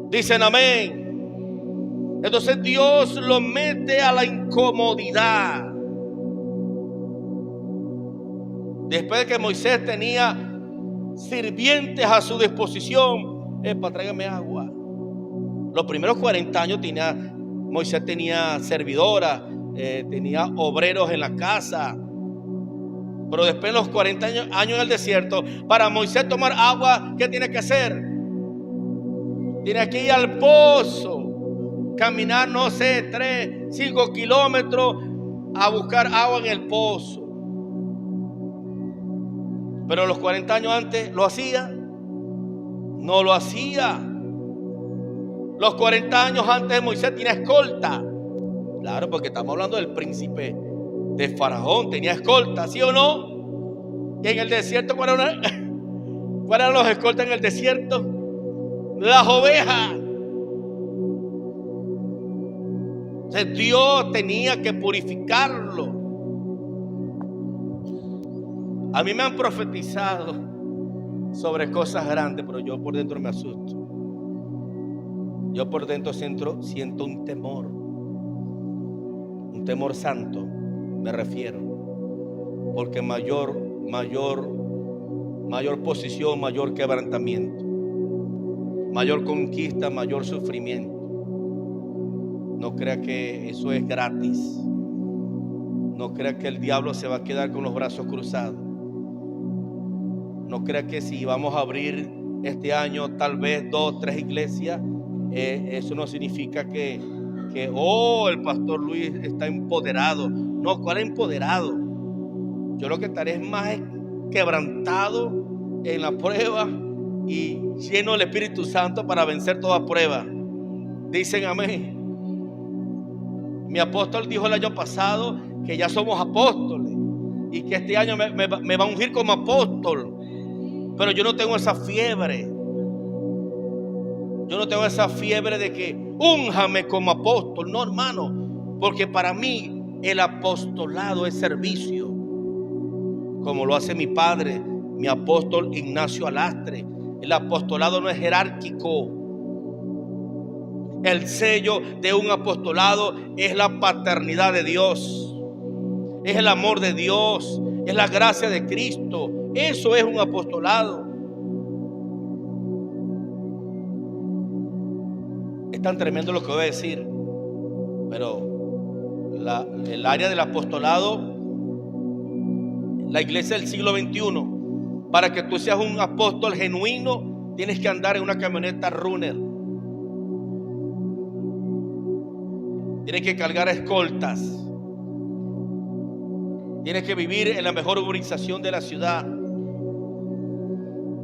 S1: Dicen amén. Entonces Dios lo mete a la incomodidad. Después de que Moisés tenía sirvientes a su disposición, tráigame agua. Los primeros 40 años Moisés tenía servidoras, tenía obreros en la casa. Pero después de los 40 años en el desierto, para Moisés tomar agua, ¿qué tiene que hacer? Tiene que ir al pozo. Caminar, no sé, 3, 5 kilómetros a buscar agua en el pozo. Pero los 40 años antes, ¿lo hacía? No lo hacía. Los 40 años antes de Moisés tenía escolta. Claro, porque estamos hablando del príncipe de Faraón. Tenía escolta, ¿sí o no? Y en el desierto, ¿cuáles eran los escoltas en el desierto? Las ovejas. Entonces Dios tenía que purificarlo. A mí me han profetizado sobre cosas grandes, pero yo por dentro me asusto. Yo por dentro siento un temor santo, me refiero. Porque mayor posición, mayor quebrantamiento. mayor conquista, mayor sufrimiento. No crea que eso es gratis. No crea que el diablo se va a quedar con los brazos cruzados. No crea que si vamos a abrir este año tal vez 2, 3 iglesias, eso no significa que el pastor Luis está empoderado. No, ¿cuál empoderado? Yo lo que estaré es más quebrantado en la prueba y lleno del Espíritu Santo para vencer toda prueba. Dicen amén. Mi apóstol dijo el año pasado que ya somos apóstoles y que este año me va a ungir como apóstol. Pero yo no tengo esa fiebre. Yo no tengo esa fiebre de que únjame como apóstol. No, hermano, porque para mí el apostolado es servicio, como lo hace mi padre, mi apóstol Ignacio Alastre. El apostolado no es jerárquico. El sello de un apostolado es la paternidad de Dios, es el amor de Dios, es la gracia de Cristo. Eso es un apostolado. Es tan tremendo lo que voy a decir, pero el área del apostolado, la iglesia del siglo XXI, para que tú seas un apóstol genuino, tienes que andar en una camioneta runner. Tienes que cargar escoltas. Tienes que vivir en la mejor urbanización de la ciudad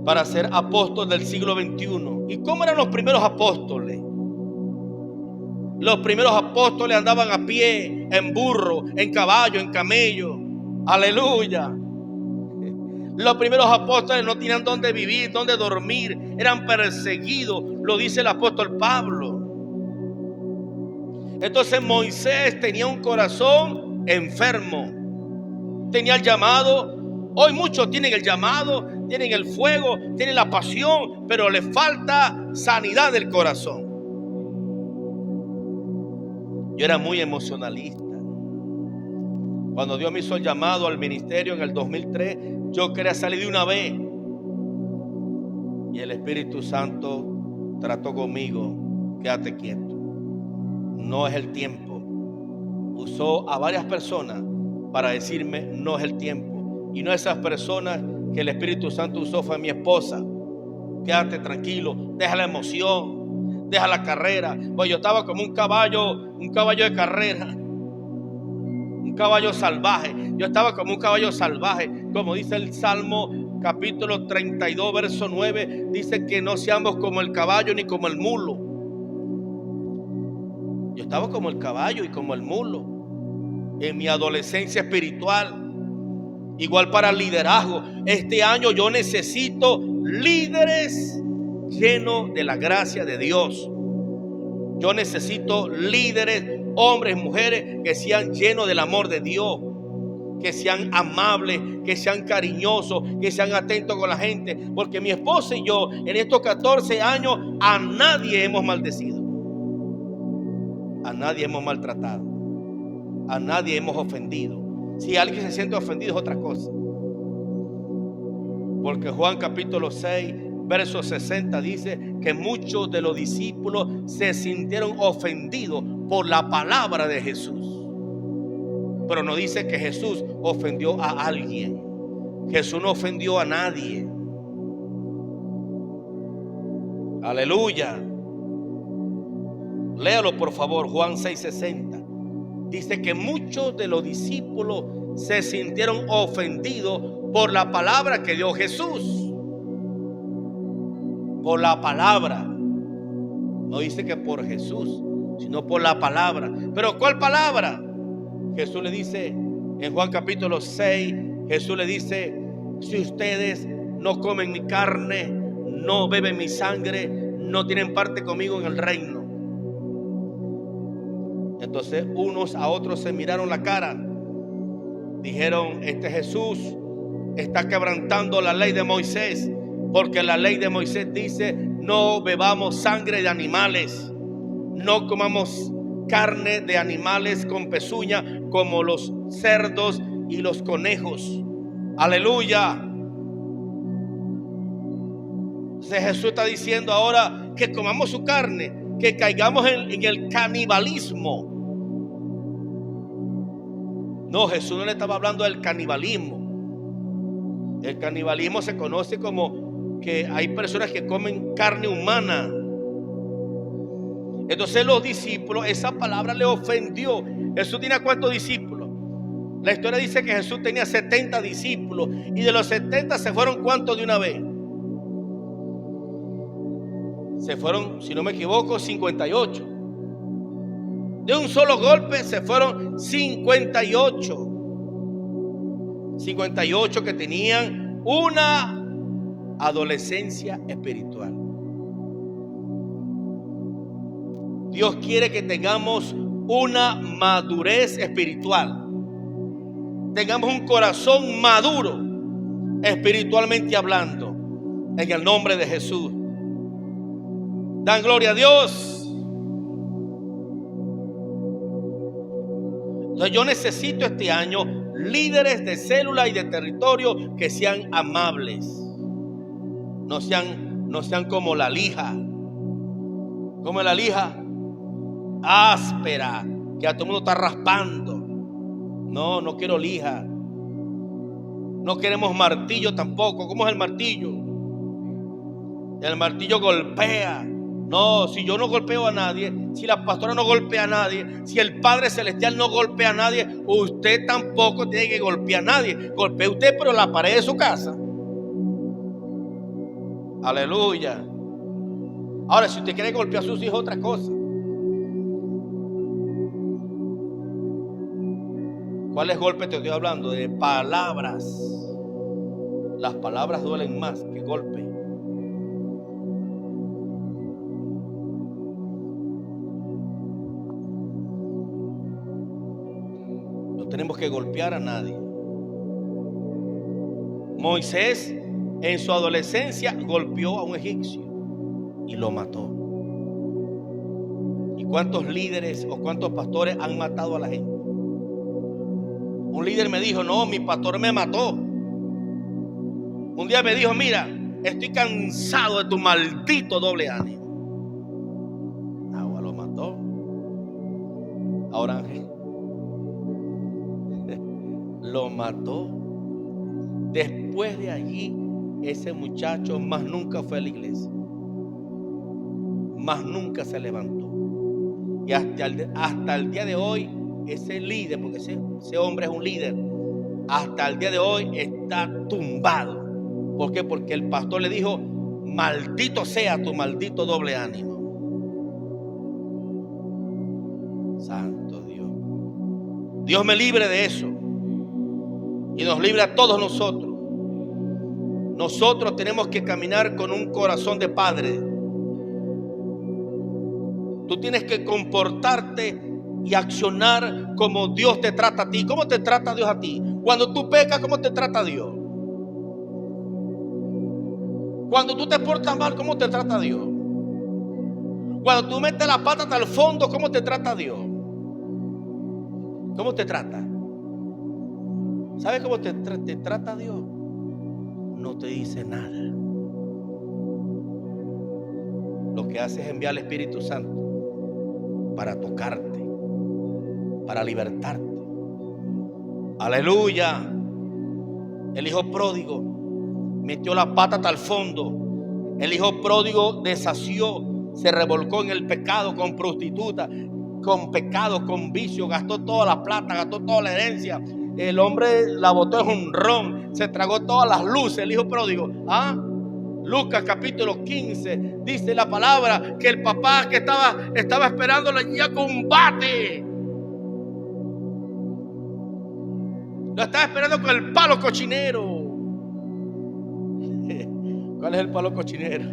S1: para ser apóstol del siglo XXI. ¿Y cómo eran los primeros apóstoles? Los primeros apóstoles andaban a pie, en burro, en caballo, en camello. Aleluya. Los primeros apóstoles no tenían dónde vivir, dónde dormir. Eran perseguidos, lo dice el apóstol Pablo. Entonces Moisés tenía un corazón enfermo. Tenía el llamado. Hoy muchos tienen el llamado, tienen el fuego, tienen la pasión, pero les falta sanidad del corazón. Yo era muy emocionalista. Cuando Dios me hizo el llamado al ministerio en el 2003, yo quería salir de una vez. Y el Espíritu Santo trató conmigo: quédate quieto, no es el tiempo. Usó a varias personas para decirme: no es el tiempo. Y no esas personas que el Espíritu Santo usó fue mi esposa. Quédate tranquilo, deja la emoción, deja la carrera. Pues yo estaba como un caballo de carrera, un caballo salvaje. Yo estaba como un caballo salvaje, como dice el Salmo capítulo 32 verso 9, dice que no seamos como el caballo ni como el mulo. Yo estaba como el caballo y como el mulo en mi adolescencia espiritual. Igual para el liderazgo. Este año yo necesito líderes llenos de la gracia de Dios. Yo necesito líderes, hombres, mujeres, que sean llenos del amor de Dios, que sean amables, que sean cariñosos, que sean atentos con la gente. Porque mi esposa y yo en estos 14 años a nadie hemos maldecido, a nadie hemos maltratado, a nadie hemos ofendido. Si alguien se siente ofendido es otra cosa. Porque Juan capítulo 6 verso 60 dice que muchos de los discípulos se sintieron ofendidos por la palabra de Jesús. Pero no dice que Jesús ofendió a alguien. Jesús no ofendió a nadie. Aleluya. Léalo por favor, Juan 6:60. Dice que muchos de los discípulos se sintieron ofendidos por la palabra que dio Jesús. Por la palabra. No dice que por Jesús, sino por la palabra. ¿Pero cuál palabra? Jesús le dice en Juan capítulo 6, Jesús le dice: si ustedes no comen mi carne, no beben mi sangre, no tienen parte conmigo en el reino. Entonces unos a otros se miraron la cara. Dijeron: este Jesús está quebrantando la ley de Moisés, porque la ley de Moisés dice: no bebamos sangre de animales, no comamos carne de animales con pezuña, como los cerdos y los conejos. Aleluya. Entonces Jesús está diciendo ahora que comamos su carne, que caigamos en el canibalismo. No, Jesús no le estaba hablando del canibalismo. El canibalismo se conoce como que hay personas que comen carne humana. Entonces los discípulos, esa palabra le ofendió. Jesús tenía ¿cuántos discípulos? La historia dice que Jesús tenía 70 discípulos, y de los 70 se fueron ¿cuántos de una vez? Se fueron, si no me equivoco, 58. De un solo golpe se fueron 58. 58 que tenían una adolescencia espiritual. Dios quiere que tengamos una madurez espiritual. Tengamos un corazón maduro, espiritualmente hablando, en el nombre de Jesús. Dan gloria a Dios. Entonces yo necesito este año líderes de célula y de territorio que sean amables. No sean como la lija. Como la lija áspera, que a todo el mundo está raspando. No quiero lija. No queremos martillo tampoco. ¿Cómo es el martillo? El martillo golpea. No, si yo no golpeo a nadie, si la pastora no golpea a nadie, si el Padre Celestial no golpea a nadie, usted tampoco tiene que golpear a nadie. Golpee usted, pero la pared de su casa. Aleluya. Ahora, si usted quiere golpear a sus hijos, otra cosa. ¿Cuáles golpes te estoy hablando? De palabras. Las palabras duelen más que golpes. No tenemos que golpear a nadie. Moisés en su adolescencia golpeó a un egipcio y lo mató. ¿Y cuántos líderes o cuántos pastores han matado a la gente? Un líder me dijo: no, mi pastor me mató. Un día me dijo: mira, estoy cansado de tu maldito doble ánimo. Agua lo mató. Ahora Ángel lo mató. Después de allí, ese muchacho más nunca fue a la iglesia, más nunca se levantó. Y hasta el día de hoy, ese líder, porque ese hombre es un líder, hasta el día de hoy está tumbado. ¿Por qué? Porque el pastor le dijo: maldito sea tu maldito doble ánimo. Santo Dios. Dios me libre de eso y nos libre a todos nosotros. Nosotros tenemos que caminar con un corazón de padre. Tú tienes que comportarte y accionar como Dios te trata a ti. ¿Cómo te trata Dios a ti? Cuando tú pecas, ¿cómo te trata Dios? Cuando tú te portas mal, ¿cómo te trata Dios? Cuando tú metes la pata hasta el fondo, ¿cómo te trata Dios? ¿Cómo te trata? ¿Sabes cómo te trata Dios? No te dice nada. Lo que hace es enviar al Espíritu Santo para tocarte, para libertarte. Aleluya. El hijo pródigo metió la pata hasta el fondo. El hijo pródigo deshació, se revolcó en el pecado con prostituta, con pecado, con vicio. Gastó toda la plata, gastó toda la herencia. El hombre la botó en un ron, se tragó todas las luces. El hijo pródigo. Lucas capítulo 15 dice la palabra que el papá que estaba esperando la niña combate. Lo estaba esperando con el palo cochinero. ¿Cuál es el palo cochinero?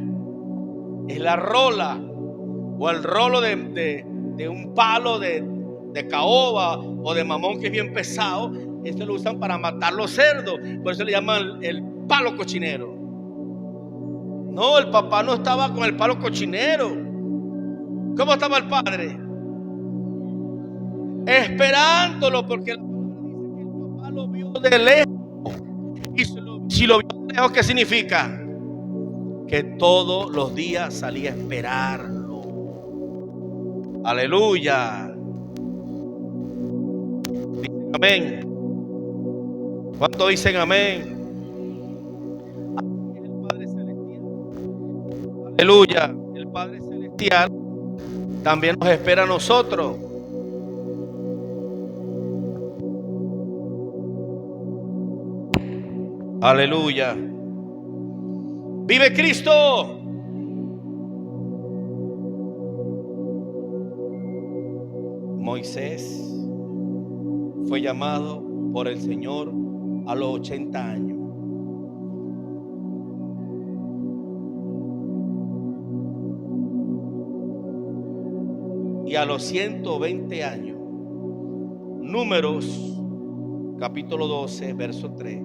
S1: Es la rola o el rolo de un palo de caoba o de mamón, que es bien pesado. Eso lo usan para matar los cerdos. Por eso le llaman el palo cochinero. No, el papá no estaba con el palo cochinero. ¿Cómo estaba el padre? Esperándolo, porque la palabra dice que el papá lo vio de lejos. Y si lo vio de lejos, ¿qué significa? que todos los días salía a esperarlo. Aleluya. Dicen amén. ¿Cuántos dicen amén? El Padre Celestial. Aleluya. El Padre Celestial también nos espera a nosotros. Aleluya. ¡Vive Cristo! Moisés fue llamado por el Señor a los 80 años. Y a los 120 años, Números capítulo 12, verso 3.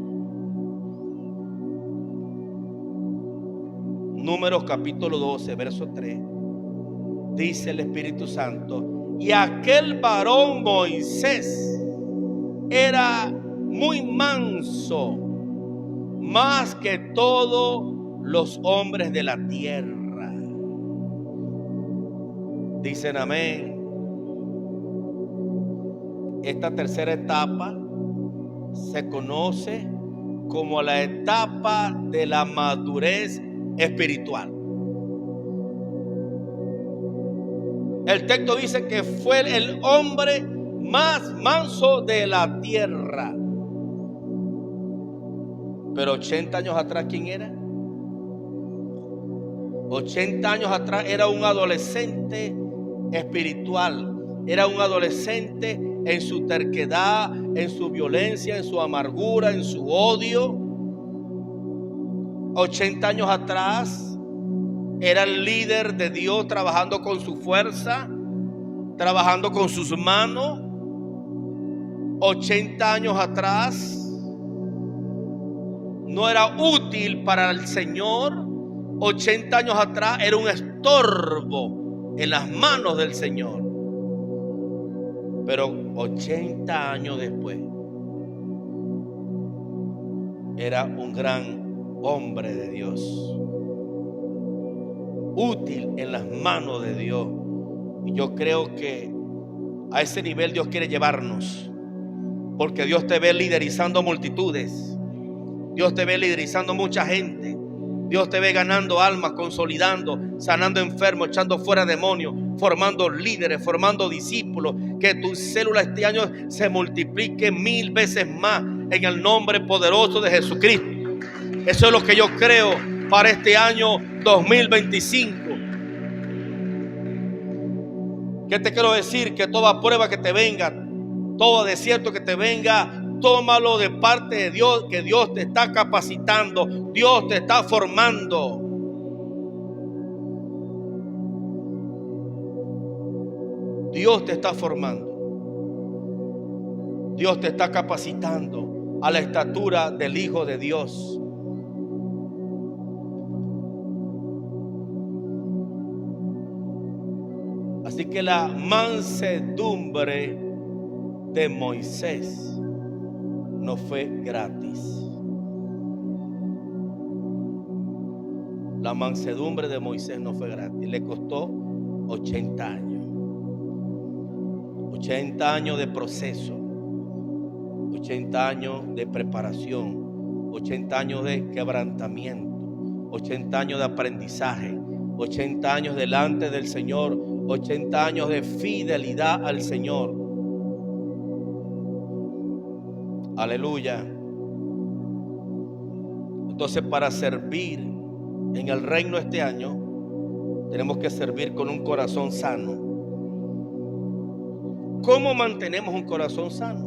S1: Números capítulo 12, verso 3. Dice el Espíritu Santo: y aquel varón Moisés era muy manso, más que todos los hombres de la tierra. Dicen amén. Esta tercera etapa se conoce como la etapa de la madurez espiritual. El texto dice que fue el hombre más manso de la tierra. Pero 80 años atrás, ¿quién era? 80 años atrás era un adolescente espiritual. Era un adolescente en su terquedad, en su violencia, en su amargura, en su odio. 80 años atrás era el líder de Dios, trabajando con su fuerza, trabajando con sus manos. 80 años atrás no era útil para el Señor. 80 años atrás era un estorbo en las manos del Señor. Pero 80 años después era un gran hombre de Dios, útil en las manos de Dios. Y yo creo que a ese nivel Dios quiere llevarnos, porque Dios te ve liderizando multitudes. Dios te ve liderizando mucha gente. Dios te ve ganando almas, consolidando, sanando enfermos, echando fuera demonios, formando líderes, formando discípulos. Que tu célula este año se multiplique 1000 veces más en el nombre poderoso de Jesucristo. Eso es lo que yo creo para este año 2025. ¿Qué te quiero decir? Que toda prueba que te venga, todo desierto que te venga, tómalo de parte de Dios, que Dios te está capacitando, Dios te está formando. Dios te está formando. Dios te está capacitando a la estatura del Hijo de Dios. Así que la mansedumbre de Moisés no fue gratis. La mansedumbre de Moisés no fue gratis. Le costó 80 años. 80 años de proceso. 80 años de preparación. 80 años de quebrantamiento. 80 años de aprendizaje. 80 años delante del Señor. 80 años de fidelidad al Señor. Aleluya. Entonces, para servir en el reino este año, tenemos que servir con un corazón sano. ¿Cómo mantenemos un corazón sano?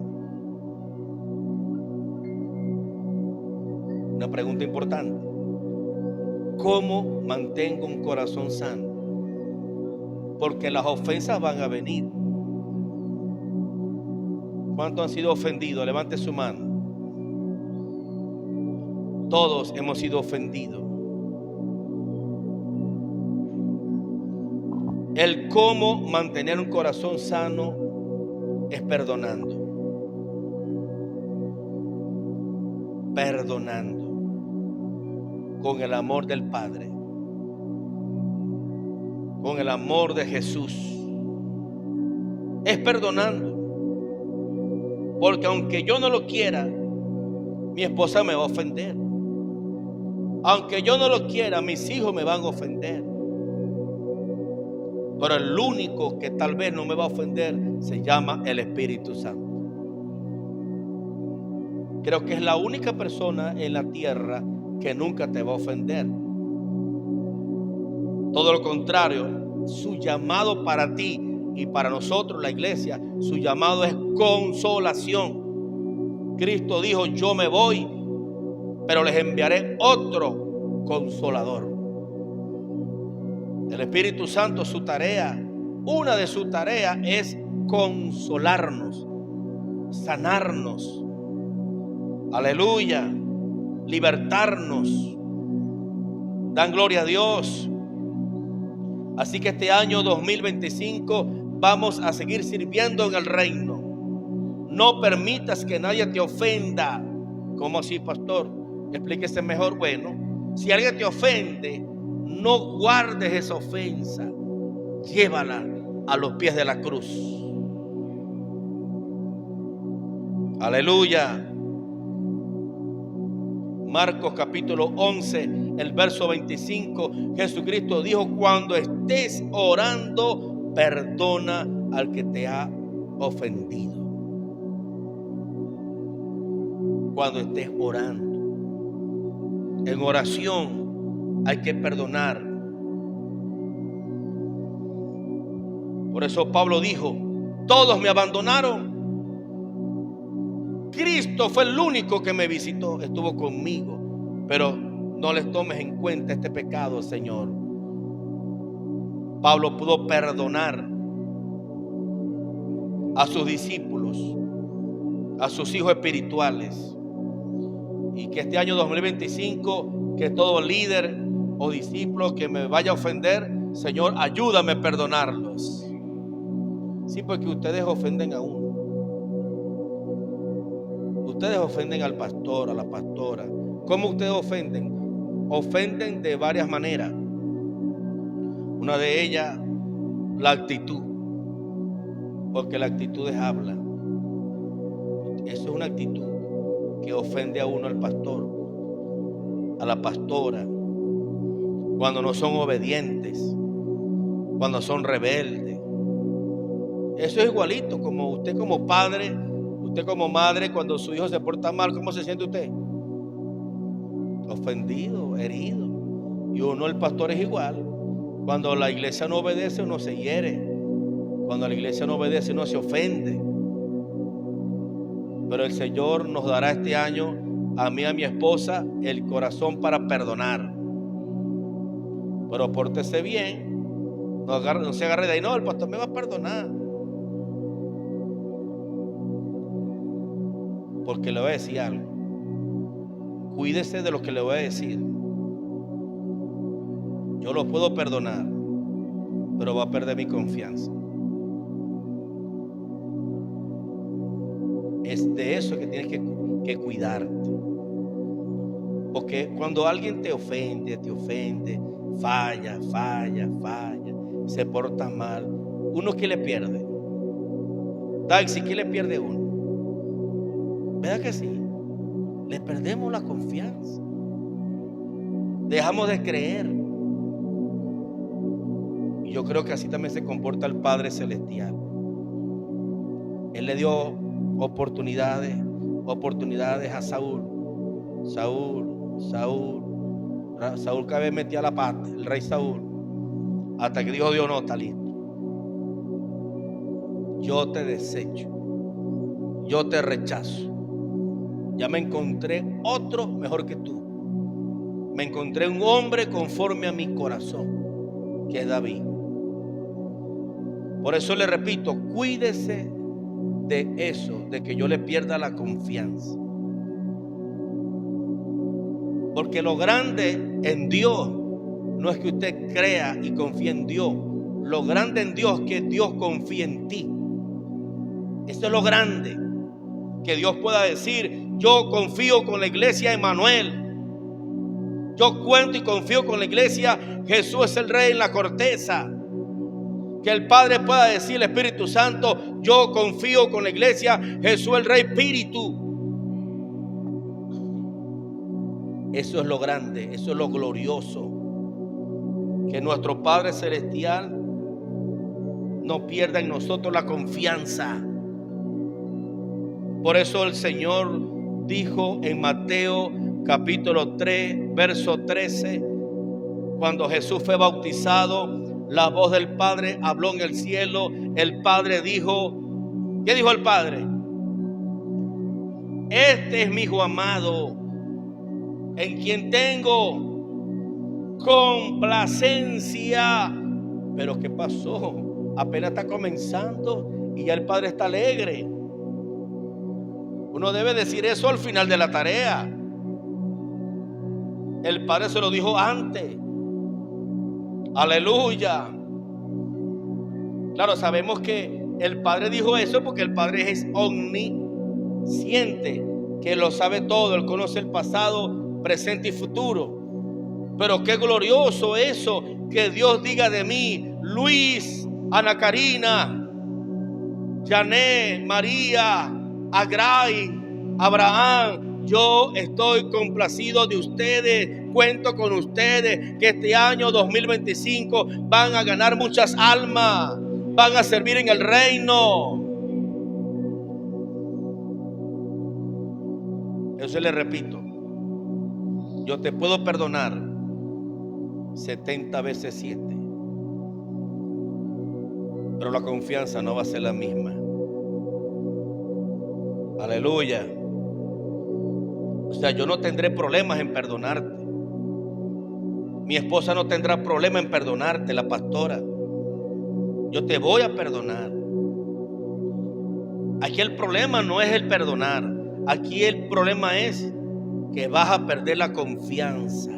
S1: Una pregunta importante. ¿Cómo mantengo un corazón sano? Porque las ofensas van a venir. ¿Cuántos han sido ofendidos? Levante su mano. Todos hemos sido ofendidos. El cómo mantener un corazón sano es perdonando. Perdonando con el amor del Padre. con el amor de Jesús. Es perdonando. Porque aunque yo no lo quiera, mi esposa me va a ofender. Aunque yo no lo quiera, mis hijos me van a ofender. Pero el único que tal vez no me va a ofender se llama el Espíritu Santo. Creo que es la única persona en la tierra que nunca te va a ofender. Todo lo contrario, su llamado para ti y para nosotros, la iglesia, su llamado es consolación. Cristo dijo: yo me voy, pero les enviaré otro consolador. El Espíritu Santo, su tarea, una de sus tareas es consolarnos, sanarnos, aleluya, libertarnos. Dan gloria a Dios. Así que este año 2025 vamos a seguir sirviendo en el reino. No permitas que nadie te ofenda. ¿Cómo así, pastor? Explíquese mejor. Bueno, si alguien te ofende, no guardes esa ofensa. Llévala a los pies de la cruz. Aleluya. Marcos capítulo 11, el verso 25, Jesucristo dijo: cuando estés orando, perdona al que te ha ofendido. Cuando estés orando, en oración hay que perdonar. Por eso Pablo dijo: todos me abandonaron. Cristo fue el único que me visitó, estuvo conmigo, pero no les tomes en cuenta este pecado, Señor. Pablo pudo perdonar a sus discípulos, a sus hijos espirituales. Y que este año 2025, que todo líder o discípulo que me vaya a ofender, Señor, ayúdame a perdonarlos. Sí, porque ustedes ofenden a uno. Ustedes ofenden al pastor, a la pastora. ¿Cómo ustedes ofenden? Ofenden de varias maneras. Una de ellas, la actitud. Porque la actitud es habla. Eso es una actitud que ofende a uno, al pastor, a la pastora. Cuando no son obedientes, cuando son rebeldes. Eso es igualito como usted como padre, usted como madre, cuando su hijo se porta mal, ¿cómo se siente usted? Ofendido, herido. Y uno, el pastor, es igual. Cuando la iglesia no obedece, uno se hiere. Cuando la iglesia no obedece, uno se ofende. Pero el Señor nos dará este año, a mí y a mi esposa, el corazón para perdonar. Pero pórtese bien. No se agarre de ahí. No, el pastor me va a perdonar. Porque le voy a decir algo. Cuídese de lo que le voy a decir. Yo lo puedo perdonar, pero va a perder mi confianza. Es de eso que tienes que cuidarte. Porque cuando alguien te ofende, falla, se porta mal, ¿uno qué le pierde? Daxi, ¿qué le pierde uno? ¿Verdad que sí? Le perdemos la confianza. Dejamos de creer. Y yo creo que así también se comporta el Padre Celestial. Él le dio oportunidades a Saúl. Saúl cada vez metía la pata, el rey Saúl, hasta que dijo Dios: no, está listo. Yo te desecho, yo te rechazo. Ya me encontré otro mejor que tú. Me encontré un hombre conforme a mi corazón, que es David. Por eso le repito, cuídese de eso, de que yo le pierda la confianza. Porque lo grande en Dios no es que usted crea y confíe en Dios. Lo grande en Dios es que Dios confíe en ti. Eso es lo grande. Que Dios pueda decir: yo confío con la iglesia Emmanuel. Yo cuento y confío con la iglesia Jesús es el Rey en la corteza. Que el Padre pueda decir al Espíritu Santo: yo confío con la iglesia, Jesús el Rey Espíritu. Eso es lo grande, eso es lo glorioso. Que nuestro Padre Celestial no pierda en nosotros la confianza. Por eso el Señor dijo en Mateo capítulo 3, verso 13, cuando Jesús fue bautizado, la voz del Padre habló en el cielo. El Padre dijo, ¿qué dijo el Padre? Este es mi Hijo amado, en quien tengo complacencia. Pero ¿qué pasó? Apenas está comenzando y ya el Padre está alegre. Uno debe decir eso al final de la tarea. El Padre se lo dijo antes. Aleluya. Claro, sabemos que el Padre dijo eso porque el Padre es omnisciente, que lo sabe todo. Él conoce el pasado, presente y futuro. Pero qué glorioso eso, que Dios diga de mí: Luis, Ana Karina, Janet, María, Agray, Abraham, yo estoy complacido de ustedes, cuento con ustedes, que este año 2025 van a ganar muchas almas, van a servir en el reino. Eso le repito, yo te puedo perdonar 70 veces 7, pero la confianza no va a ser la misma. Aleluya. O sea, yo no tendré problemas en perdonarte. Mi esposa no tendrá problema en perdonarte, la pastora. Yo te voy a perdonar. Aquí el problema no es el perdonar. Aquí el problema es que vas a perder la confianza.